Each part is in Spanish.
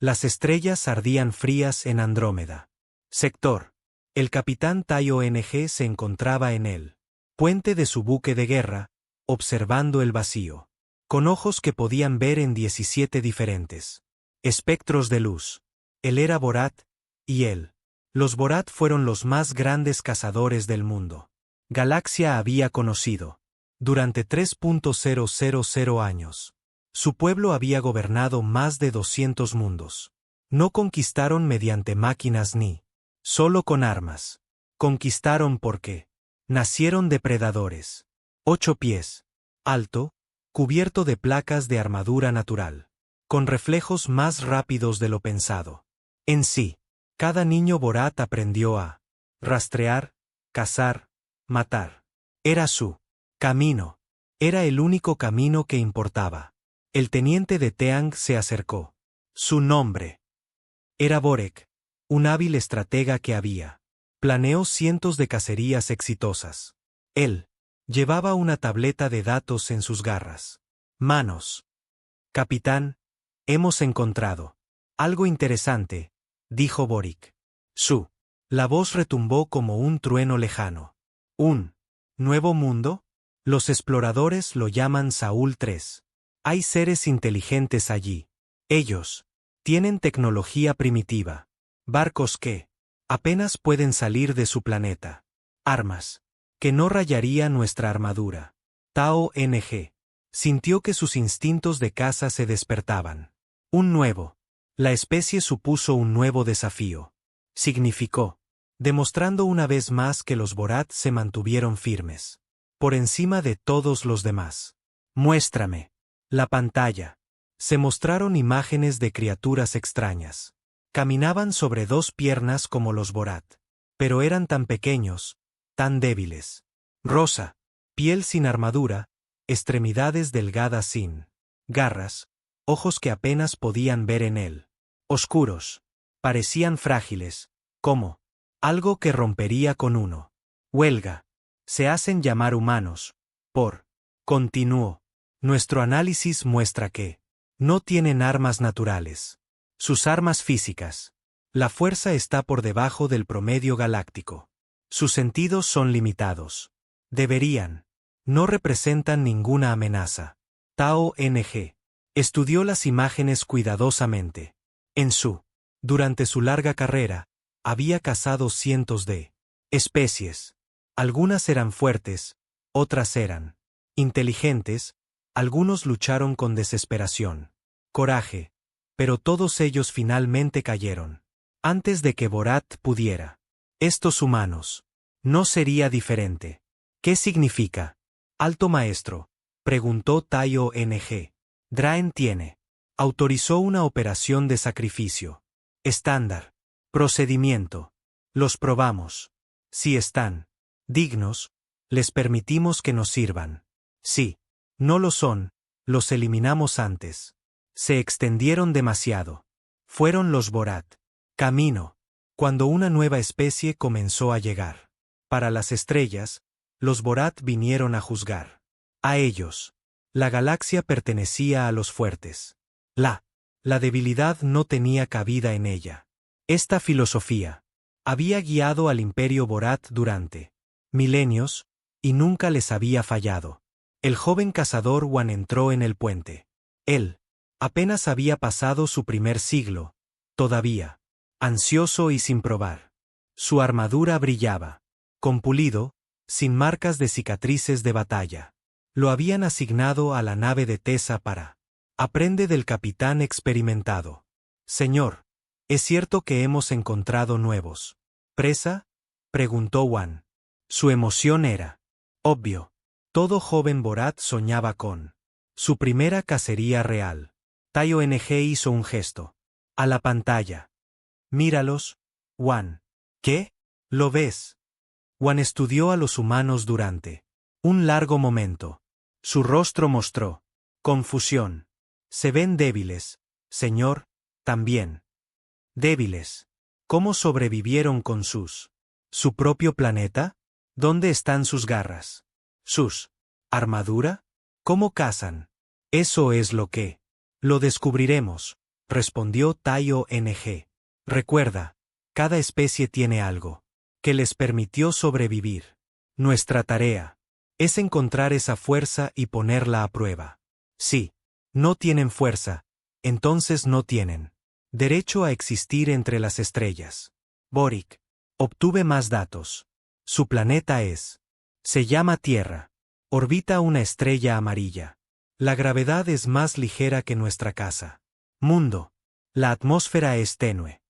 Las estrellas ardían frías en Andrómeda. Sector. El capitán Tai-ONG se encontraba en el puente de su buque de guerra, observando el vacío, con ojos que podían ver en 17 diferentes espectros de luz. Él era Borat, y él. Los Borat fueron los más grandes cazadores del mundo. Galaxia había conocido. Durante 3.000 años. Su pueblo había gobernado más de 200 mundos. No conquistaron mediante máquinas ni solo con armas. Conquistaron porque nacieron depredadores. 8 pies. Alto, cubierto de placas de armadura natural. Con reflejos más rápidos de lo pensado. En sí, cada niño Borat aprendió a rastrear, cazar, matar. Era su camino. Era el único camino que importaba. El teniente de Teang se acercó. Su nombre era Borek, un hábil estratega que había planeó cientos de cacerías exitosas. Él llevaba una tableta de datos en sus garras. Manos. Capitán, hemos encontrado algo interesante, dijo Boric. La voz retumbó como un trueno lejano. ¿Un nuevo mundo? Los exploradores lo llaman Saúl III. Hay seres inteligentes allí. Ellos tienen tecnología primitiva. Barcos que apenas pueden salir de su planeta. Armas que no rayaría nuestra armadura. Tai-ONG sintió que sus instintos de caza se despertaban. La especie supuso un nuevo desafío. Significó, demostrando una vez más que los Borat se mantuvieron firmes. Por encima de todos los demás. Muéstrame la pantalla. Se mostraron imágenes de criaturas extrañas. Caminaban sobre 2 piernas como los Borat. Pero eran tan pequeños, tan débiles. Rosa, piel sin armadura, extremidades delgadas sin garras, ojos que apenas podían ver en él. Oscuros. Parecían frágiles, como algo que rompería con uno. Huelga. Se hacen llamar humanos. Continuó. Nuestro análisis muestra que no tienen armas naturales. Sus armas físicas. La fuerza está por debajo del promedio galáctico. Sus sentidos son limitados. No representan ninguna amenaza. Tai-ONG estudió las imágenes cuidadosamente. Durante su larga carrera, había cazado cientos de especies. Algunas eran fuertes, otras eran inteligentes, algunos lucharon con desesperación, coraje, pero todos ellos finalmente cayeron. Antes de que Borat pudiera. Estos humanos. No sería diferente. ¿Qué significa? Alto maestro, preguntó Tai-ONG. Draen tiene. Autorizó una operación de sacrificio. Estándar. Procedimiento. Los probamos. Si están dignos, les permitimos que nos sirvan. Si no lo son, los eliminamos antes. Se extendieron demasiado. Fueron los Borat. Camino. Cuando una nueva especie comenzó a llegar. Para las estrellas, los Borat vinieron a juzgar. A ellos. La galaxia pertenecía a los fuertes. La debilidad no tenía cabida en ella. Esta filosofía había guiado al imperio Borat durante milenios, y nunca les había fallado. El joven cazador Wan entró en el puente. Él apenas había pasado su primer siglo, todavía ansioso y sin probar. Su armadura brillaba, con pulido, sin marcas de cicatrices de batalla. Lo habían asignado a la nave de Tesa para aprende del capitán experimentado. Señor, ¿es cierto que hemos encontrado nuevos presa? Preguntó Wan. Su emoción era obvio. Todo joven Borat soñaba con su primera cacería real. Tai-ONG hizo un gesto. A la pantalla. Míralos, Wan. ¿Qué? ¿Lo ves? Wan estudió a los humanos durante un largo momento. Su rostro mostró confusión. Se ven débiles, señor, también. Débiles. ¿Cómo sobrevivieron con su propio planeta? ¿Dónde están sus garras? ¿Sus armadura? ¿Cómo cazan? Eso es lo descubriremos. respondió Tai-ONG. Recuerda, cada especie tiene algo que les permitió sobrevivir. Nuestra tarea es encontrar esa fuerza y ponerla a prueba. Si no tienen fuerza, entonces no tienen derecho a existir entre las estrellas. Boric. Obtuve más datos. Su planeta se llama Tierra. Orbita una estrella amarilla. La gravedad es más ligera que nuestra casa. Mundo. La atmósfera es tenue.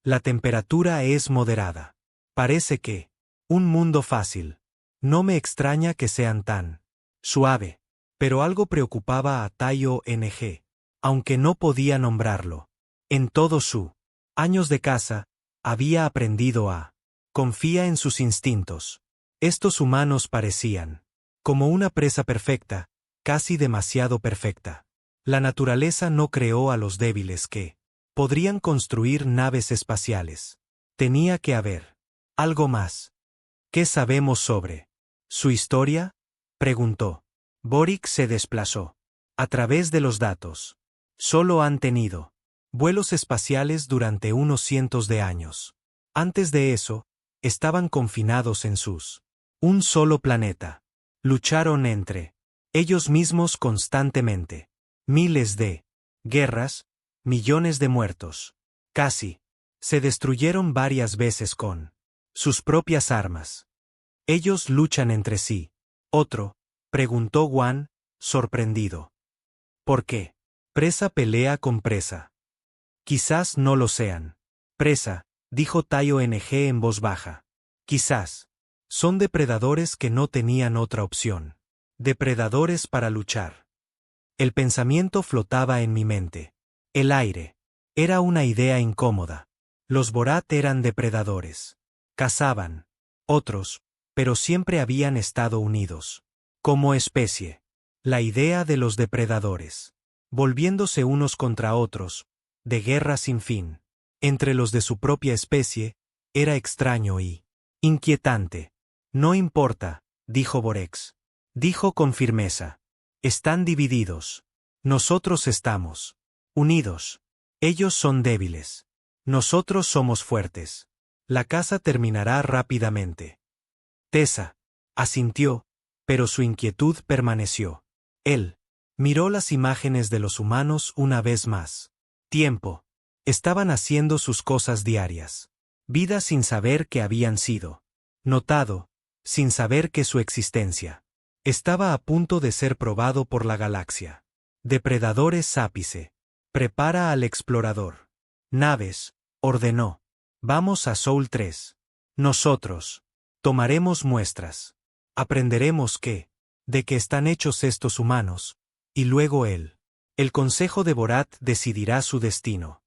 La temperatura es moderada. Parece que un mundo fácil. No me extraña que sean tan suave. Pero algo preocupaba a Tai-ONG, aunque no podía nombrarlo. En todo su años de caza, había aprendido a confía en sus instintos. Estos humanos parecían como una presa perfecta, casi demasiado perfecta. La naturaleza no creó a los débiles que podrían construir naves espaciales. Tenía que haber algo más. ¿Qué sabemos sobre su historia?, preguntó. Boric se desplazó. A través de los datos. Solo han tenido vuelos espaciales durante unos cientos de años. Antes de eso, estaban confinados en un solo planeta. Lucharon entre ellos mismos constantemente. Miles de guerras, millones de muertos. Casi se destruyeron varias veces con sus propias armas. Ellos luchan entre sí. Otro, preguntó Wan, sorprendido. ¿Por qué? Presa pelea con presa. Quizás no lo sean. Presa, dijo Tai-ONG en voz baja. Quizás son depredadores que no tenían otra opción. Depredadores para luchar. El pensamiento flotaba en mi mente. El aire. Era una idea incómoda. Los Borat eran depredadores. Cazaban. Otros, pero siempre habían estado unidos. Como especie. La idea de los depredadores. Volviéndose unos contra otros. De guerra sin fin. Entre los de su propia especie, era extraño y inquietante. No importa, dijo Borex. Dijo con firmeza. Están divididos. Nosotros estamos unidos. Ellos son débiles. Nosotros somos fuertes. La caza terminará rápidamente. Tessa asintió, pero su inquietud permaneció. Él miró las imágenes de los humanos una vez más. Tiempo. Estaban haciendo sus cosas diarias. Vida sin saber que habían sido notado, sin saber que su existencia estaba a punto de ser probado por la galaxia. Depredadores ápice. Prepara al explorador. Naves, ordenó. Vamos a Soul 3. Nosotros tomaremos muestras. Aprenderemos de qué están hechos estos humanos, y luego el Consejo de Borat decidirá su destino.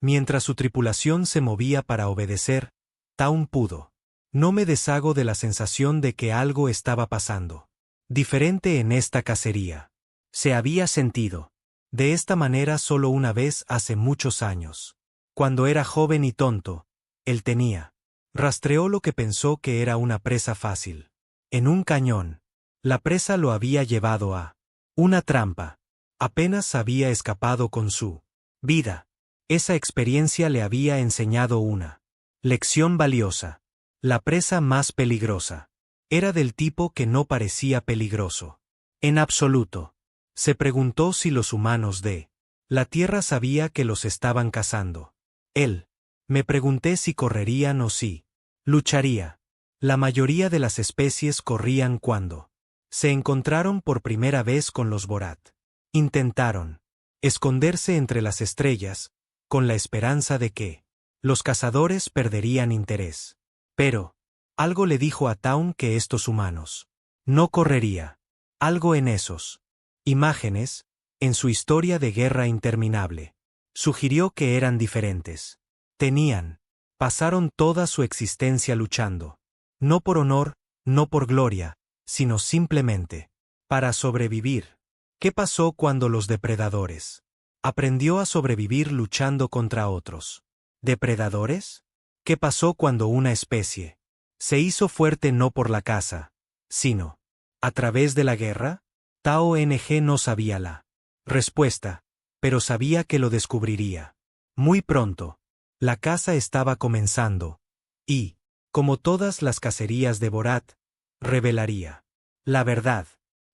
Mientras su tripulación se movía para obedecer, Taun pudo. No me deshago de la sensación de que algo estaba pasando diferente en esta cacería. Se había sentido de esta manera solo una vez hace muchos años. Cuando era joven y tonto, él rastreó lo que pensó que era una presa fácil. En un cañón. La presa lo había llevado a una trampa. Apenas había escapado con su vida. Esa experiencia le había enseñado una lección valiosa. La presa más peligrosa era del tipo que no parecía peligroso. En absoluto. Se preguntó si los humanos de la Tierra sabía que los estaban cazando. Me pregunté si correrían o si lucharía. La mayoría de las especies corrían cuando se encontraron por primera vez con los Borat. Intentaron esconderse entre las estrellas, con la esperanza de que los cazadores perderían interés. Pero algo le dijo a Taun que estos humanos no correría. Algo en esos imágenes, en su historia de guerra interminable, sugirió que eran diferentes. Pasaron toda su existencia luchando. No por honor, no por gloria, sino simplemente para sobrevivir. ¿Qué pasó cuando los depredadores aprendió a sobrevivir luchando contra otros depredadores? ¿Qué pasó cuando una especie se hizo fuerte no por la caza, sino a través de la guerra? Tai-ONG no sabía la respuesta, pero sabía que lo descubriría. Muy pronto. La caza estaba comenzando. Y, como todas las cacerías de Borat, revelaría la verdad.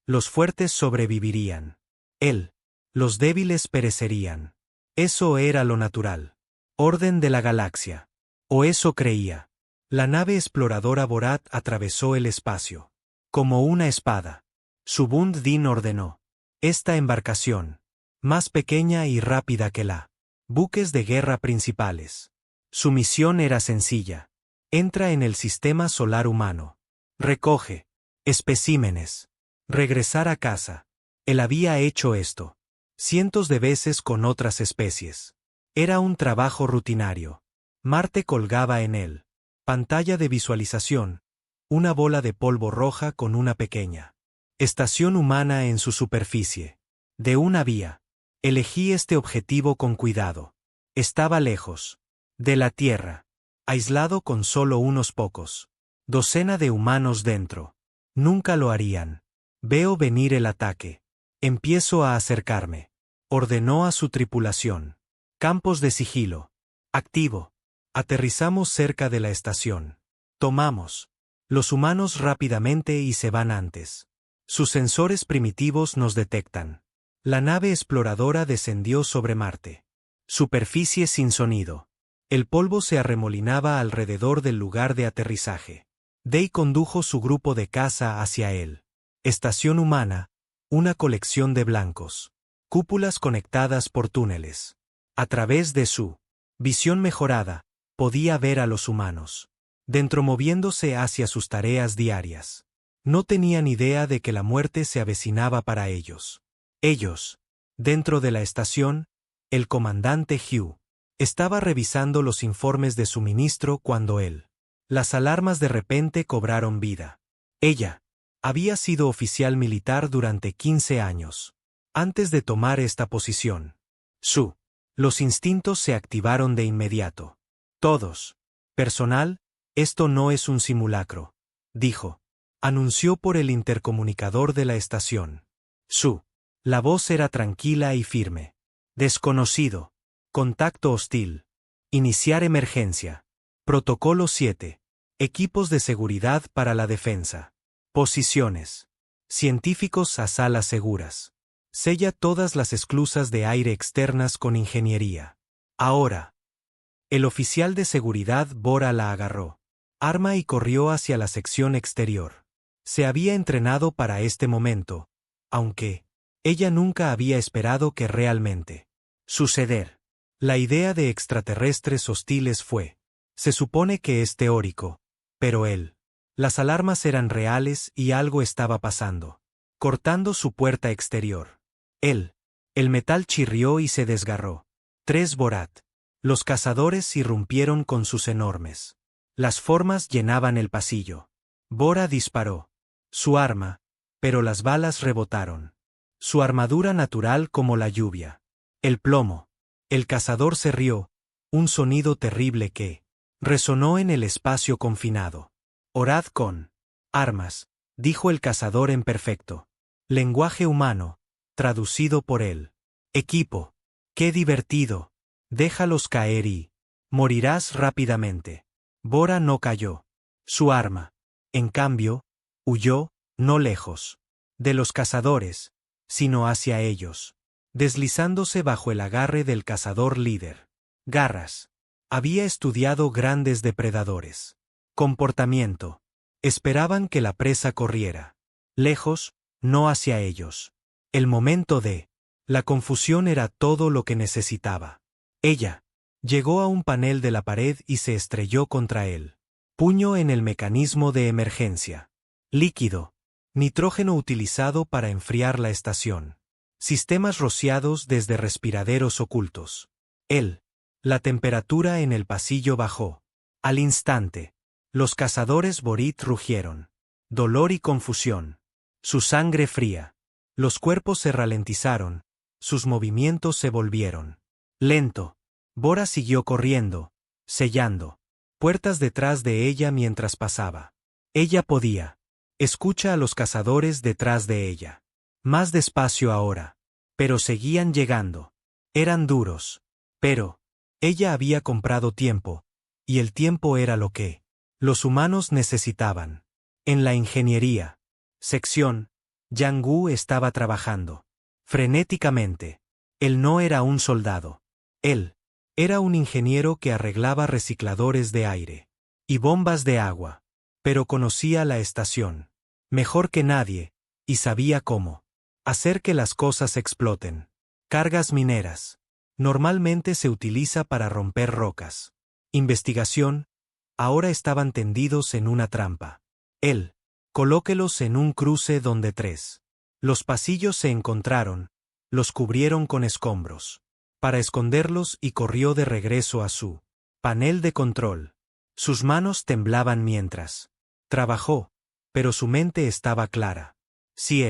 Los fuertes sobrevivirían. Él. Los débiles perecerían. Eso era lo natural. Orden de la galaxia. O eso creía. La nave exploradora Borat atravesó el espacio. Como una espada. Subund Din ordenó. Esta embarcación. Más pequeña y rápida que la buques de guerra principales. Su misión era sencilla. Entra en el sistema solar humano. Recoge especímenes. Regresar a casa. Él había hecho esto cientos de veces con otras especies. Era un trabajo rutinario. Marte colgaba en él. Pantalla de visualización. Una bola de polvo roja con una pequeña estación humana en su superficie. De una vía. Elegí este objetivo con cuidado. Estaba lejos de la Tierra. Aislado con solo unos pocos. Docena de humanos dentro. Nunca lo harían. Veo venir el ataque. Empiezo a acercarme. Ordenó a su tripulación. Campos de sigilo. Activo. Aterrizamos cerca de la estación. Tomamos los humanos rápidamente y se van antes. Sus sensores primitivos nos detectan. La nave exploradora descendió sobre Marte. Superficie sin sonido. El polvo se arremolinaba alrededor del lugar de aterrizaje. Day condujo su grupo de caza hacia él. Estación humana, una colección de blancos. Cúpulas conectadas por túneles. A través de su visión mejorada, podía ver a los humanos. Dentro moviéndose hacia sus tareas diarias. No tenían idea de que la muerte se avecinaba para ellos. Ellos. Dentro de la estación, el comandante Hugh estaba revisando los informes de suministro cuando las alarmas de repente cobraron vida. Ella había sido oficial militar durante 15 años. Antes de tomar esta posición. Los instintos se activaron de inmediato. Todos. Personal, esto no es un simulacro. Dijo. Anunció por el intercomunicador de la estación. La voz era tranquila y firme. Desconocido. Contacto hostil. Iniciar emergencia. Protocolo 7. Equipos de seguridad para la defensa. Posiciones. Científicos a salas seguras. Sella todas las esclusas de aire externas con ingeniería. Ahora. El oficial de seguridad Bora la agarró. Arma y corrió hacia la sección exterior. Se había entrenado para este momento, aunque ella nunca había esperado que realmente suceder. La idea de extraterrestres hostiles fue. Se supone que es teórico, pero las alarmas eran reales y algo estaba pasando. Cortando su puerta exterior. El metal chirrió y se desgarró. 3 Borat. Los cazadores irrumpieron con sus enormes. Las formas llenaban el pasillo. Bora disparó. Su arma, pero las balas rebotaron. Su armadura natural como la lluvia. El plomo. El cazador se rió, un sonido terrible que resonó en el espacio confinado. Orad con armas, dijo el cazador en perfecto lenguaje humano, traducido por él. Equipo. Qué divertido. Déjalos caer y morirás rápidamente. Bora no cayó. Su arma, en cambio, huyó, no lejos de los cazadores, sino hacia ellos, deslizándose bajo el agarre del cazador líder. Garras. Había estudiado grandes depredadores. Comportamiento. Esperaban que la presa corriera. Lejos, no hacia ellos. El momento de la confusión era todo lo que necesitaba. Ella llegó a un panel de la pared y se estrelló contra él. Puño en el mecanismo de emergencia. Líquido. Nitrógeno utilizado para enfriar la estación. Sistemas rociados desde respiraderos ocultos. La temperatura en el pasillo bajó. Al instante. Los cazadores Borit rugieron. Dolor y confusión. Su sangre fría. Los cuerpos se ralentizaron. Sus movimientos se volvieron lento. Bora siguió corriendo, sellando puertas detrás de ella mientras pasaba. Ella podía. Escucha a los cazadores detrás de ella. Más despacio ahora. Pero seguían llegando. Eran duros. Pero ella había comprado tiempo, y el tiempo era lo que los humanos necesitaban. En la ingeniería sección, Yang Wu estaba trabajando frenéticamente. Él no era un soldado. Él era un ingeniero que arreglaba recicladores de aire y bombas de agua, pero conocía la estación mejor que nadie, y sabía cómo hacer que las cosas exploten. Cargas mineras. Normalmente se utiliza para romper rocas. Investigación. Ahora estaban tendidos en una trampa. Él. Colóquelos en un cruce donde tres. Los pasillos se encontraron, los cubrieron con escombros. Para esconderlos y corrió de regreso a su panel de control. Sus manos temblaban mientras trabajó, pero su mente estaba clara. Si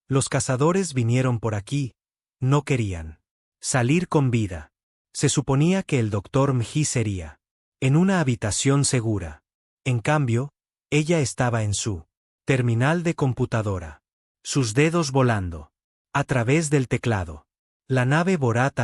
los cazadores vinieron por aquí, no querían salir con vida. Se suponía que el Dr. Mji sería en una habitación segura. En cambio, ella estaba en su terminal de computadora. Sus dedos volando a través del teclado. La nave Borat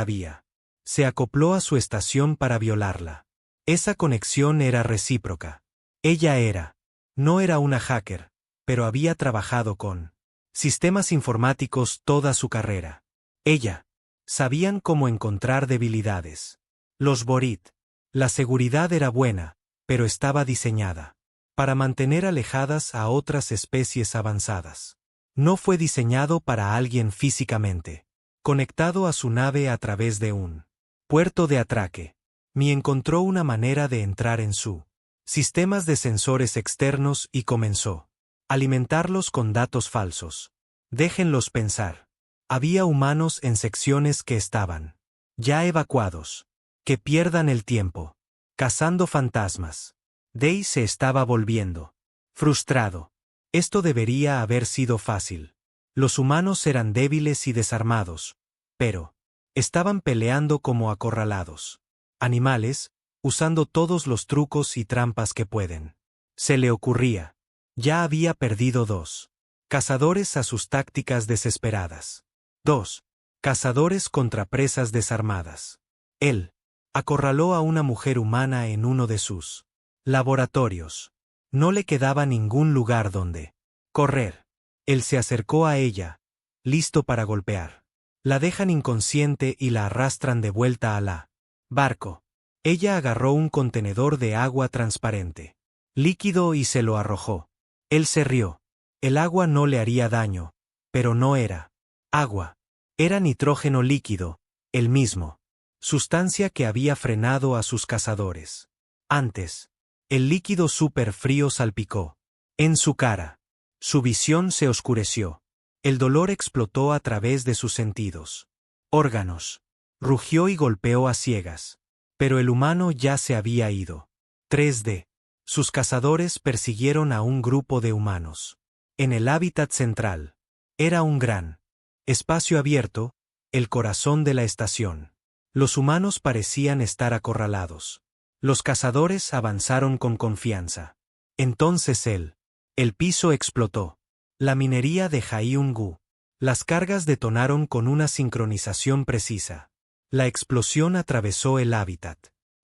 se acopló a su estación para violarla. Esa conexión era recíproca. Ella no era una hacker, pero había trabajado con sistemas informáticos toda su carrera. Ella sabían cómo encontrar debilidades. Los Borit. La seguridad era buena, pero estaba diseñada para mantener alejadas a otras especies avanzadas. No fue diseñado para alguien físicamente conectado a su nave a través de un puerto de atraque. Mi encontró una manera de entrar en su sistemas de sensores externos y comenzó a alimentarlos con datos falsos. Déjenlos pensar. Había humanos en secciones que estaban ya evacuados. Que pierdan el tiempo cazando fantasmas. Day se estaba volviendo frustrado. Esto debería haber sido fácil. Los humanos eran débiles y desarmados, pero estaban peleando como acorralados. Animales, usando todos los trucos y trampas que pueden. Se le ocurría. Ya había perdido 2 cazadores a sus tácticas desesperadas. 2 cazadores contra presas desarmadas. Él acorraló a una mujer humana en uno de sus laboratorios. No le quedaba ningún lugar donde correr. Él se acercó a ella, listo para golpear. La dejan inconsciente y la arrastran de vuelta a la barco. Ella agarró un contenedor de agua transparente, líquido, y se lo arrojó. Él se rió. El agua no le haría daño, pero no era agua. Era nitrógeno líquido, el mismo sustancia que había frenado a sus cazadores. Antes, el líquido súper frío salpicó en su cara. Su visión se oscureció. El dolor explotó a través de sus sentidos. Órganos. Rugió y golpeó a ciegas. Pero el humano ya se había ido. 3D. Sus cazadores persiguieron a un grupo de humanos. En el hábitat central. Era un gran espacio abierto, el corazón de la estación. Los humanos parecían estar acorralados. Los cazadores avanzaron con confianza. Entonces el piso explotó. La minería de Hyun-gu. Las cargas detonaron con una sincronización precisa. La explosión atravesó el hábitat.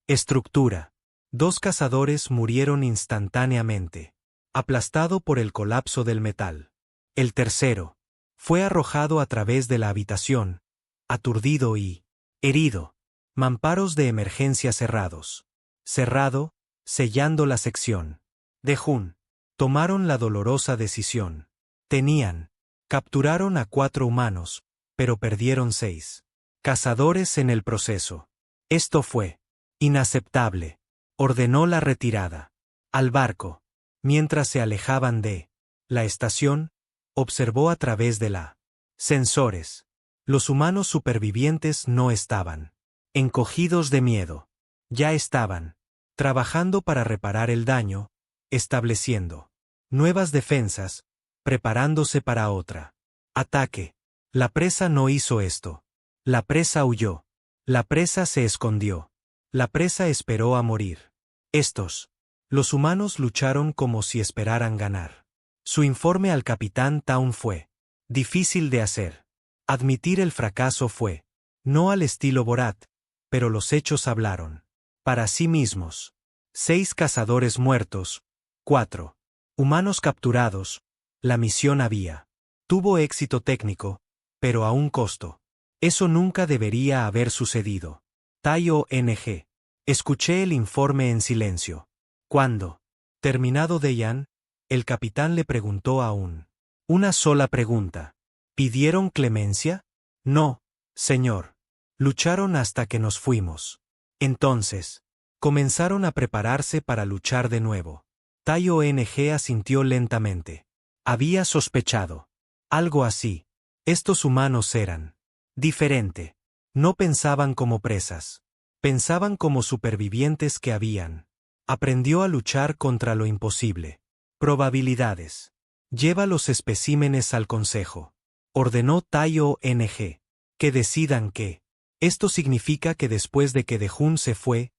Estructura. 2 cazadores murieron instantáneamente, aplastado por el colapso del metal. El tercero fue arrojado a través de la habitación, aturdido y herido. Mamparos de emergencia cerrados. Cerrado, sellando la sección. De Jun. Tomaron la dolorosa decisión. Capturaron a 4 humanos, pero perdieron 6 cazadores en el proceso. Esto fue inaceptable. Ordenó la retirada. Al barco. Mientras se alejaban de la estación, observó a través de la sensores. Los humanos supervivientes no estaban encogidos de miedo. Ya estaban trabajando para reparar el daño, estableciendo nuevas defensas, preparándose para otra ataque. La presa no hizo esto. La presa huyó. La presa se escondió. La presa esperó a morir. Los humanos lucharon como si esperaran ganar. Su informe al capitán Town fue difícil de hacer. Admitir el fracaso fue No al estilo Borat, pero los hechos hablaron. Para sí mismos. 6 cazadores muertos. 4 humanos capturados. La misión había. Tuvo éxito técnico, pero a un costo. Eso nunca debería haber sucedido. Tai-ONG. Escuché el informe en silencio. Cuando, terminado Dayan, el capitán le preguntó aún. Una sola pregunta. ¿Pidieron clemencia? No, señor. Lucharon hasta que nos fuimos. Entonces, comenzaron a prepararse para luchar de nuevo. Tai-ONG asintió lentamente. Había sospechado. Algo así. Estos humanos eran diferente. No pensaban como presas. Pensaban como supervivientes que habían. Aprendió a luchar contra lo imposible. Probabilidades. Lleva los especímenes al consejo. Ordenó Tai-ONG. Que decidan qué. Esto significa que después de que Dejun se fue,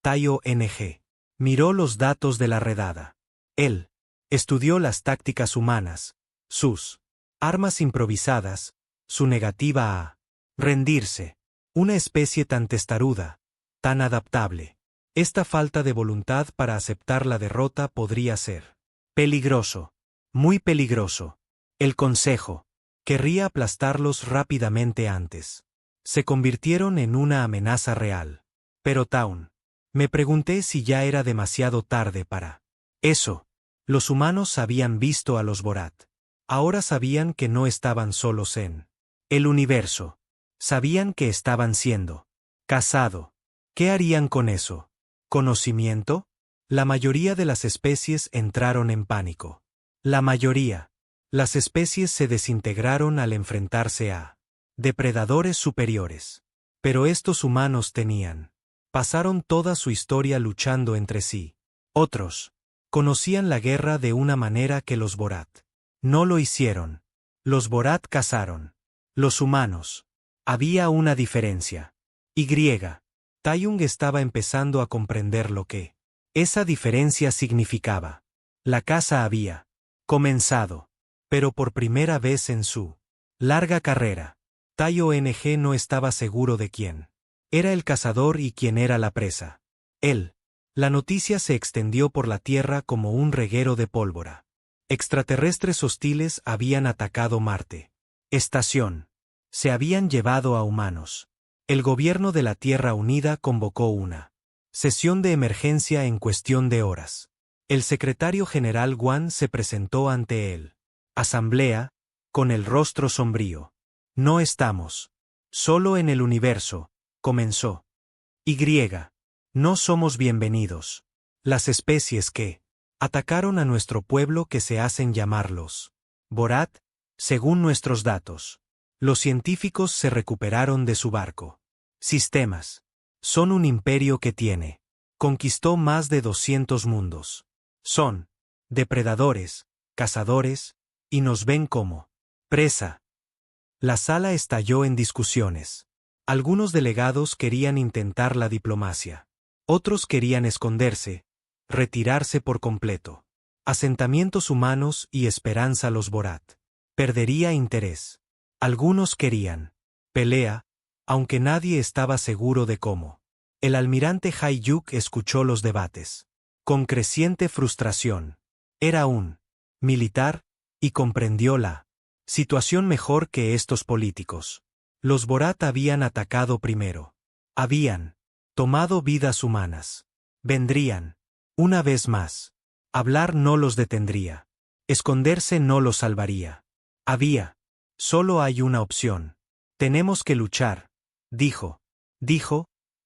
Tai-ONG miró los datos de la redada. Él estudió las tácticas humanas, sus armas improvisadas, su negativa a rendirse. Una especie tan testaruda, tan adaptable. Esta falta de voluntad para aceptar la derrota podría ser peligroso, muy peligroso. El consejo querría aplastarlos rápidamente antes. Se convirtieron en una amenaza real. Pero Town. Me pregunté si ya era demasiado tarde para eso. Los humanos habían visto a los Borat. Ahora sabían que no estaban solos en el universo. Sabían que estaban siendo cazado. ¿Qué harían con eso? ¿Conocimiento? La mayoría de las especies entraron en pánico. La mayoría. Las especies se desintegraron al enfrentarse a depredadores superiores. Pero estos humanos pasaron toda su historia luchando entre sí. Otros conocían la guerra de una manera que los Borat no lo hicieron. Los Borat cazaron. Los humanos. Había una diferencia. Tai-ONG estaba empezando a comprender lo que esa diferencia significaba. La caza había comenzado. Pero por primera vez en su larga carrera. Tai-ONG no estaba seguro de quién era el cazador y quién era la presa. Él. La noticia se extendió por la tierra como un reguero de pólvora. Extraterrestres hostiles habían atacado Marte. Estación. Se habían llevado a humanos. El gobierno de la Tierra Unida convocó una sesión de emergencia en cuestión de horas. El secretario general Guan se presentó ante él. Asamblea, con el rostro sombrío. No estamos solo en el universo, comenzó. No somos bienvenidos. Las especies que atacaron a nuestro pueblo que se hacen llamarlos Borat, según nuestros datos. Los científicos se recuperaron de su barco. Sistemas. Son un imperio que conquistó más de 200 mundos. Son depredadores, cazadores, y nos ven como presa. La sala estalló en discusiones. Algunos delegados querían intentar la diplomacia. Otros querían esconderse, retirarse por completo. Asentamientos humanos y esperanza los Borat. Perdería interés. Algunos querían pelea, aunque nadie estaba seguro de cómo. El almirante Hai-Yuk escuchó los debates. Con creciente frustración. Era un militar, y comprendió la situación mejor que estos políticos. Los Borat habían atacado primero. Habían tomado vidas humanas. Vendrían. Una vez más. Hablar no los detendría. Esconderse no los salvaría. Solo hay una opción. Tenemos que luchar, dijo,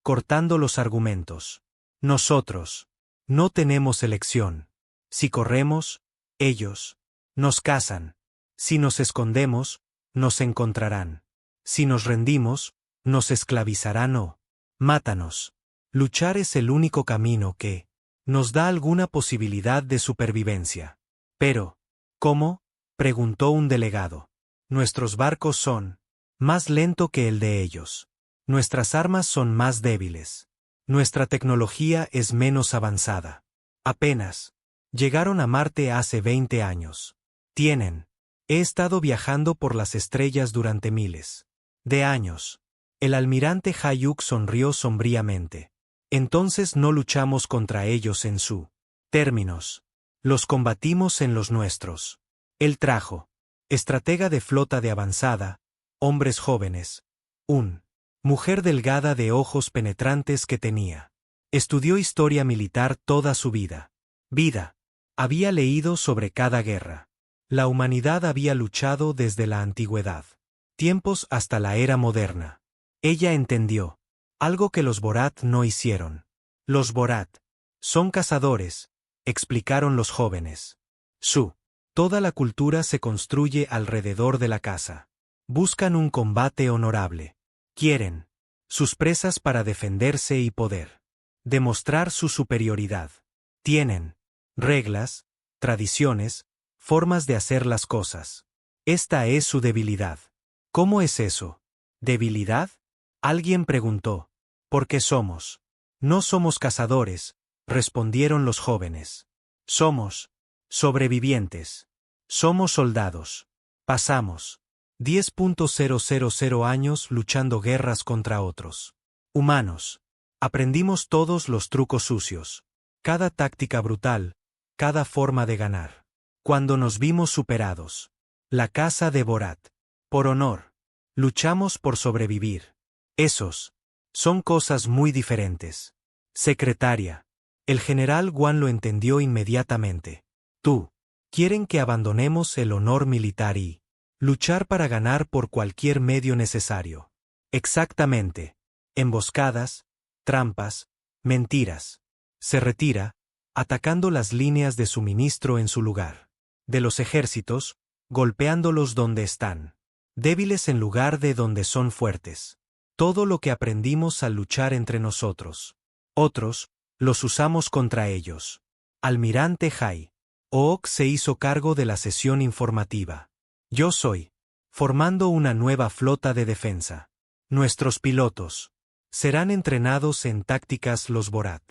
cortando los argumentos. Nosotros no tenemos elección. Si corremos, ellos nos cazan. Si nos escondemos, nos encontrarán. Si nos rendimos, nos esclavizarán o mátanos. Luchar es el único camino que nos da alguna posibilidad de supervivencia. Pero, ¿cómo?, preguntó un delegado. Nuestros barcos son más lento que el de ellos. Nuestras armas son más débiles. Nuestra tecnología es menos avanzada. Apenas llegaron a Marte hace 20 años. He estado viajando por las estrellas durante miles de años. El almirante Hayuk sonrió sombríamente. Entonces no luchamos contra ellos en su términos. Los combatimos en los nuestros. Él trajo. Estratega de flota de avanzada, hombres jóvenes. Mujer delgada de ojos penetrantes que tenía. Estudió historia militar toda su vida. Había leído sobre cada guerra. La humanidad había luchado desde la antigüedad. Tiempos hasta la era moderna. Ella entendió. Algo que los Borat no hicieron. Los Borat son cazadores, explicaron los jóvenes. Toda la cultura se construye alrededor de la caza. Buscan un combate honorable. Quieren sus presas para defenderse y poder demostrar su superioridad. Tienen reglas, tradiciones, formas de hacer las cosas. Esta es su debilidad. ¿Cómo es eso? ¿Debilidad? Alguien preguntó. Porque somos. No somos cazadores, respondieron los jóvenes. Somos sobrevivientes. Somos soldados. Pasamos 10.000 años luchando guerras contra otros humanos. Aprendimos todos los trucos sucios, cada táctica brutal, cada forma de ganar. Cuando nos vimos superados, la caza de Borat. Por honor. Luchamos por sobrevivir. Esos son cosas muy diferentes. Secretaria. El general Guan lo entendió inmediatamente. Quieren que abandonemos el honor militar y luchar para ganar por cualquier medio necesario. Exactamente. Emboscadas, trampas, mentiras. Se retira, atacando las líneas de suministro en su lugar. De los ejércitos, golpeándolos donde están. Débiles en lugar de donde son fuertes. Todo lo que aprendimos al luchar entre nosotros. Otros, los usamos contra ellos. Almirante Hai. Ook se hizo cargo de la sesión informativa. Yo soy. Formando una nueva flota de defensa. Nuestros pilotos serán entrenados en tácticas los Borat.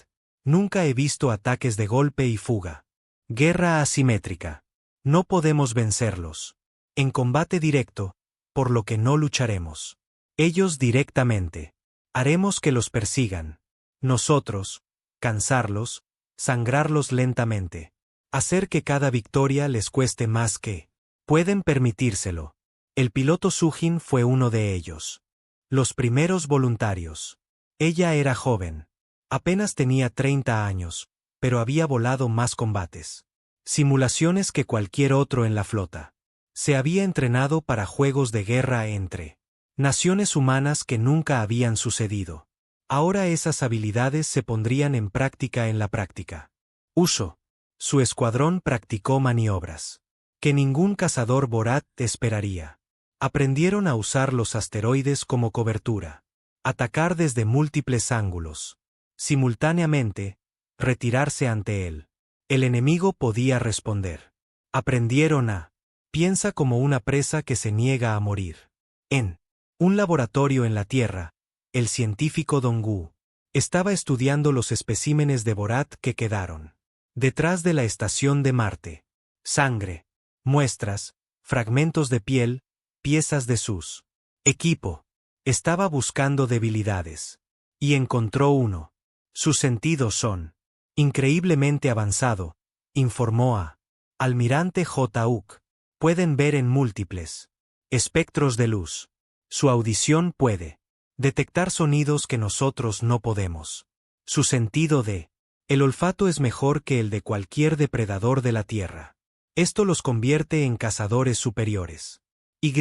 Nunca he visto ataques de golpe y fuga. Guerra asimétrica. No podemos vencerlos. En combate directo, por lo que no lucharemos. Ellos directamente. Haremos que los persigan. Nosotros, cansarlos, sangrarlos lentamente. Hacer que cada victoria les cueste más que pueden permitírselo. El piloto Sujin fue uno de ellos. Los primeros voluntarios. Ella era joven. Apenas tenía 30 años, pero había volado más combates. Simulaciones que cualquier otro en la flota. Se había entrenado para juegos de guerra entre naciones humanas que nunca habían sucedido. Ahora esas habilidades se pondrían en práctica en la práctica. Su escuadrón practicó maniobras que ningún cazador Borat esperaría. Aprendieron a usar los asteroides como cobertura. Atacar desde múltiples ángulos. Simultáneamente, retirarse ante él. El enemigo podía responder. Aprendieron a piensa como una presa que se niega a morir. En un laboratorio en la Tierra, el científico Dong-gu estaba estudiando los especímenes de Borat que quedaron detrás de la estación de Marte. Sangre, muestras, fragmentos de piel, piezas de sus equipo. Estaba buscando debilidades. Y encontró uno. Sus sentidos son increíblemente avanzado, informó a Almirante J.U.K. Pueden ver en múltiples espectros de luz. Su audición puede detectar sonidos que nosotros no podemos. Su sentido de el olfato es mejor que el de cualquier depredador de la Tierra. Esto los convierte en cazadores superiores. Y.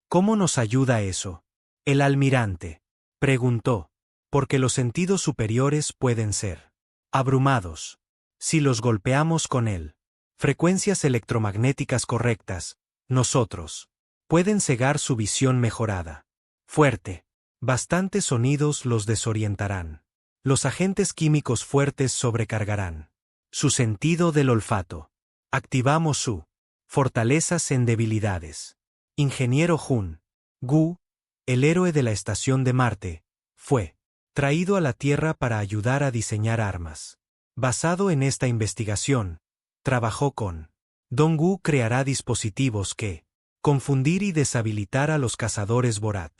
¿Cómo nos ayuda eso? El almirante preguntó. Porque los sentidos superiores pueden ser abrumados. Si los golpeamos con él. Frecuencias electromagnéticas correctas, nosotros. Pueden cegar su visión mejorada. Fuerte. Bastantes sonidos los desorientarán. Los agentes químicos fuertes sobrecargarán su sentido del olfato. Activamos su fortalezas en debilidades. Ingeniero Jun Gu, el héroe de la estación de Marte, fue traído a la Tierra para ayudar a diseñar armas. Basado en esta investigación, trabajó con Dong-gu creará dispositivos que confundir y deshabilitar a los cazadores Borat.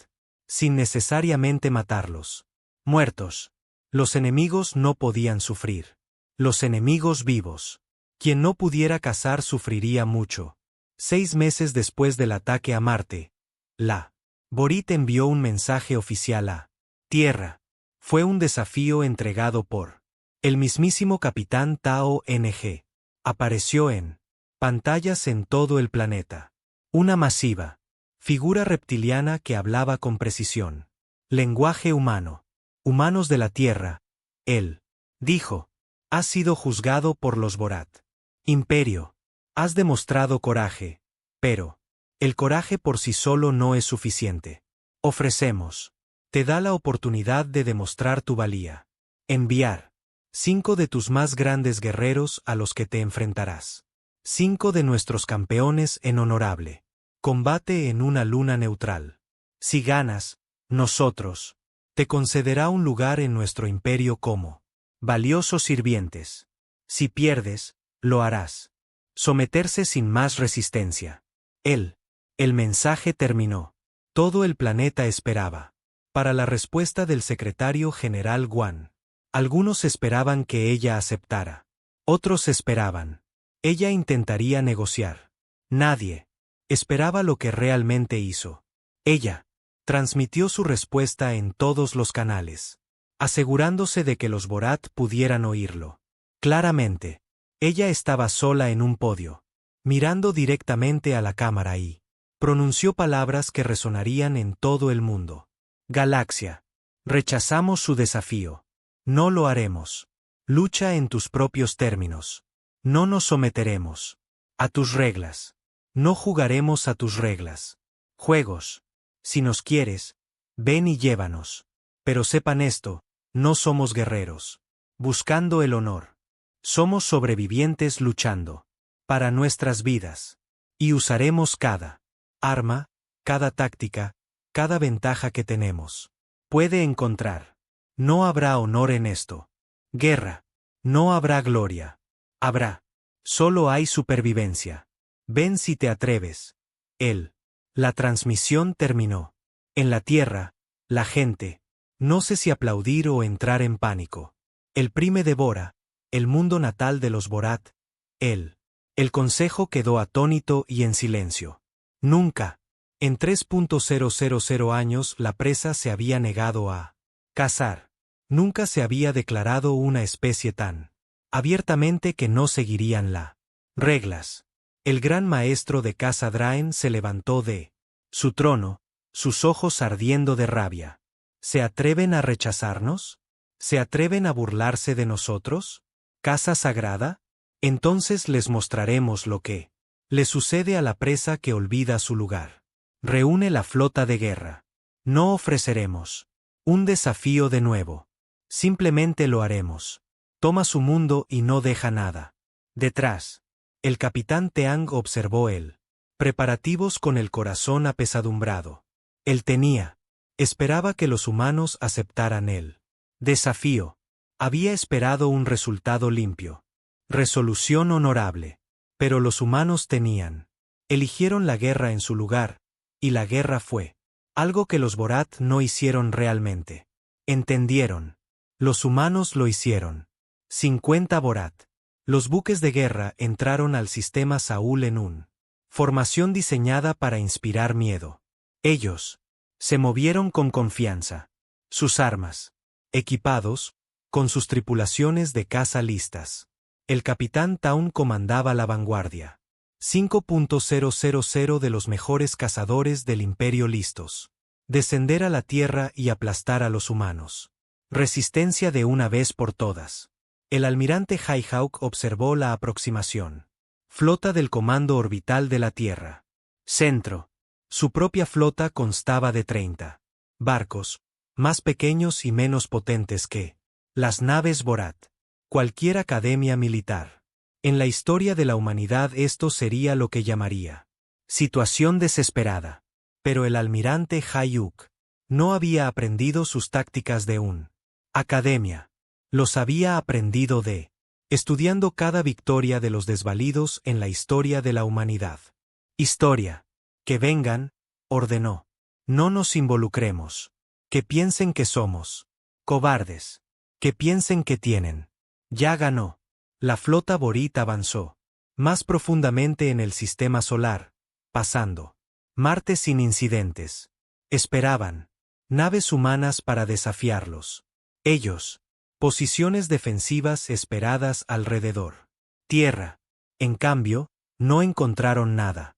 sin necesariamente matarlos. Muertos. Los enemigos no podían sufrir. Los enemigos vivos. Quien no pudiera cazar sufriría mucho. 6 meses después del ataque a Marte, la Borit envió un mensaje oficial a Tierra. Fue un desafío entregado por el mismísimo Capitán Tao NG. Apareció en pantallas en todo el planeta. Una masiva figura reptiliana que hablaba con precisión. Lenguaje humano. Humanos de la Tierra. Él dijo: has sido juzgado por los Borat. Imperio. Has demostrado coraje. Pero el coraje por sí solo no es suficiente. Ofrecemos. Te da la oportunidad de demostrar tu valía. Enviar 5 de tus más grandes guerreros a los que te enfrentarás. 5 de nuestros campeones en honorable combate en una luna neutral. Si ganas, nosotros te concederá un lugar en nuestro imperio como valiosos sirvientes. Si pierdes, lo harás. Someterse sin más resistencia. El mensaje terminó. Todo el planeta esperaba para la respuesta del secretario general Guan. Algunos esperaban que ella aceptara. Otros esperaban. Ella intentaría negociar. Nadie esperaba lo que realmente hizo. Ella transmitió su respuesta en todos los canales, asegurándose de que los Borat pudieran oírlo. Claramente, ella estaba sola en un podio, mirando directamente a la cámara y pronunció palabras que resonarían en todo el mundo. Galaxia. Rechazamos su desafío. No lo haremos. Lucha en tus propios términos. No nos someteremos a tus reglas. No jugaremos a tus reglas. Juegos. Si nos quieres, ven y llévanos. Pero sepan esto, no somos guerreros buscando el honor. Somos sobrevivientes luchando para nuestras vidas. Y usaremos cada arma, cada táctica, cada ventaja que tenemos. Puede encontrar. No habrá honor en esto. Guerra. No habrá gloria. Habrá. Solo hay supervivencia. Ven si te atreves. La transmisión terminó. En la Tierra, la gente, no sé si aplaudir o entrar en pánico. El Prime devora, el mundo natal de los Borat. El consejo quedó atónito y en silencio. Nunca, en 3.000 años, la presa se había negado a cazar. Nunca se había declarado una especie tan abiertamente que no seguirían las reglas. El gran maestro de caza Draen se levantó de su trono, sus ojos ardiendo de rabia. ¿Se atreven a rechazarnos? ¿Se atreven a burlarse de nosotros? ¿Caza sagrada? Entonces les mostraremos lo que le sucede a la presa que olvida su lugar. Reúne la flota de guerra. No ofreceremos un desafío de nuevo. Simplemente lo haremos. Toma su mundo y no deja nada. Detrás. El capitán Teang observó preparativos con el corazón apesadumbrado. Él esperaba que los humanos aceptaran el desafío. Había esperado un resultado limpio. Resolución honorable. Pero los humanos eligieron la guerra en su lugar, y la guerra fue algo que los Borat no hicieron realmente. Entendieron. Los humanos lo hicieron. 50 Borat. Los buques de guerra entraron al sistema Saúl en una formación diseñada para inspirar miedo. Ellos se movieron con confianza. Sus armas, equipados, con sus tripulaciones de caza listas. El capitán Taun comandaba la vanguardia. 5.000 de los mejores cazadores del imperio listos. Descender a la tierra y aplastar a los humanos. Resistencia de una vez por todas. El almirante Haihawk observó la aproximación. Flota del Comando Orbital de la Tierra. Centro. Su propia flota constaba de 30 barcos, más pequeños y menos potentes que las naves Borat. Cualquier academia militar. En la historia de la humanidad esto sería lo que llamaría situación desesperada. Pero el almirante Haihawk no había aprendido sus tácticas de una academia. Los había aprendido estudiando cada victoria de los desvalidos en la historia de la humanidad. Historia. Que vengan, ordenó. No nos involucremos. Que piensen que somos cobardes. Que piensen que tienen. Ya ganó. La flota Borit avanzó más profundamente en el sistema solar, pasando Marte sin incidentes. Esperaban naves humanas para desafiarlos. Ellos, posiciones defensivas esperadas alrededor. Tierra. En cambio, no encontraron nada.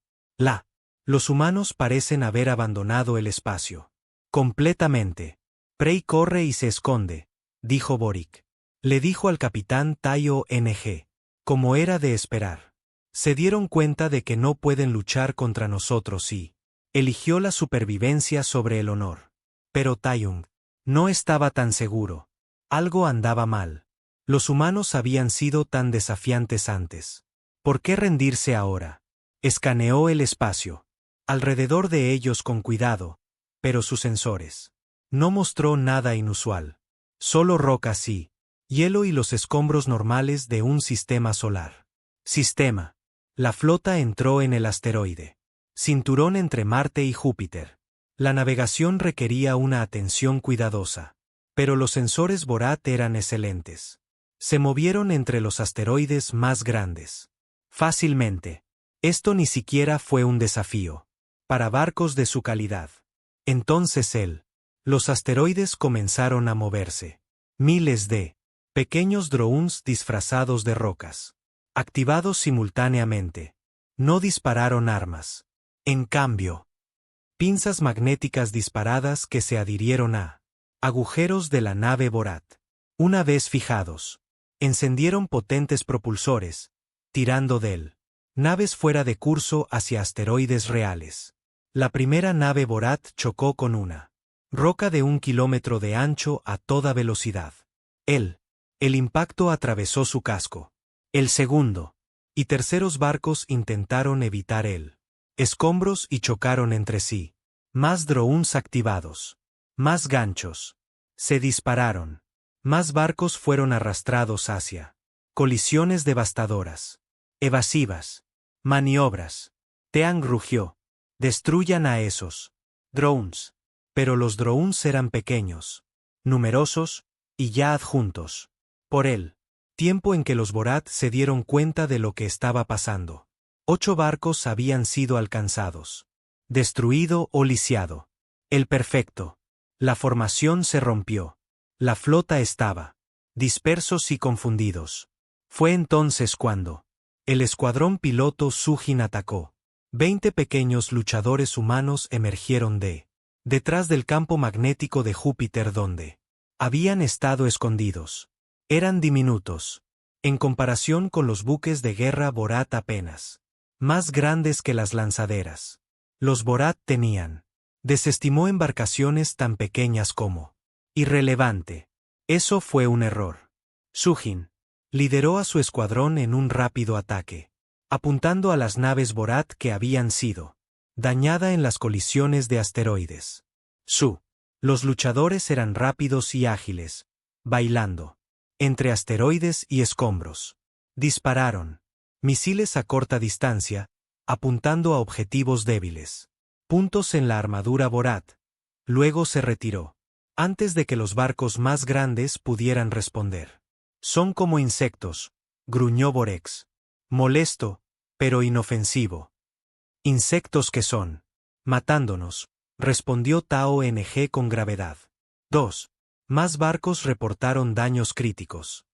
Los humanos parecen haber abandonado el espacio. Completamente. Prey corre y se esconde, dijo Boric. Le dijo al capitán Tayo NG. Como era de esperar. Se dieron cuenta de que no pueden luchar contra nosotros y eligió la supervivencia sobre el honor. Pero Taeyong no estaba tan seguro. Algo andaba mal. Los humanos habían sido tan desafiantes antes. ¿Por qué rendirse ahora? Escaneó el espacio. Alrededor de ellos con cuidado, pero sus sensores no mostró nada inusual. Solo rocas y hielo y los escombros normales de un sistema solar. Sistema. La flota entró en el asteroide. Cinturón entre Marte y Júpiter. La navegación requería una atención cuidadosa. Pero los sensores Borat eran excelentes. Se movieron entre los asteroides más grandes. Fácilmente. Esto ni siquiera fue un desafío. Para barcos de su calidad. Entonces los asteroides comenzaron a moverse. Miles de pequeños drones disfrazados de rocas. Activados simultáneamente. No dispararon armas. En cambio, pinzas magnéticas disparadas que se adhirieron a agujeros de la nave Borat. Una vez fijados, encendieron potentes propulsores, tirando naves fuera de curso hacia asteroides reales. La primera nave Borat chocó con una roca de 1 kilómetro de ancho a toda velocidad. El impacto atravesó su casco. El segundo y terceros barcos intentaron evitar escombros y chocaron entre sí. Más drones activados. Más ganchos. Se dispararon. Más barcos fueron arrastrados hacia colisiones devastadoras. Evasivas. Maniobras. Teang rugió. Destruyan a esos drones. Pero los drones eran pequeños, numerosos, y ya adjuntos. Por tiempo en que los Borat se dieron cuenta de lo que estaba pasando. 8 barcos habían sido alcanzados. Destruido o lisiado. El perfecto. La formación se rompió. La flota estaba dispersos y confundidos. Fue entonces cuando el escuadrón piloto Sujin atacó. 20 pequeños luchadores humanos emergieron detrás del campo magnético de Júpiter donde habían estado escondidos. Eran diminutos. En comparación con los buques de guerra Borat apenas más grandes que las lanzaderas. Los Borat tenían. Desestimó embarcaciones tan pequeñas como irrelevante. Eso fue un error. Sujin lideró a su escuadrón en un rápido ataque, apuntando a las naves Borat que habían sido dañada en las colisiones de asteroides. Los luchadores eran rápidos y ágiles, bailando entre asteroides y escombros. Dispararon misiles a corta distancia, apuntando a objetivos débiles. Puntos en la armadura Borat. Luego se retiró, antes de que los barcos más grandes pudieran responder. Son como insectos, gruñó Borex. Molesto, pero inofensivo. Insectos que son. Matándonos, respondió Tao NG con gravedad. 2. Más barcos reportaron daños críticos.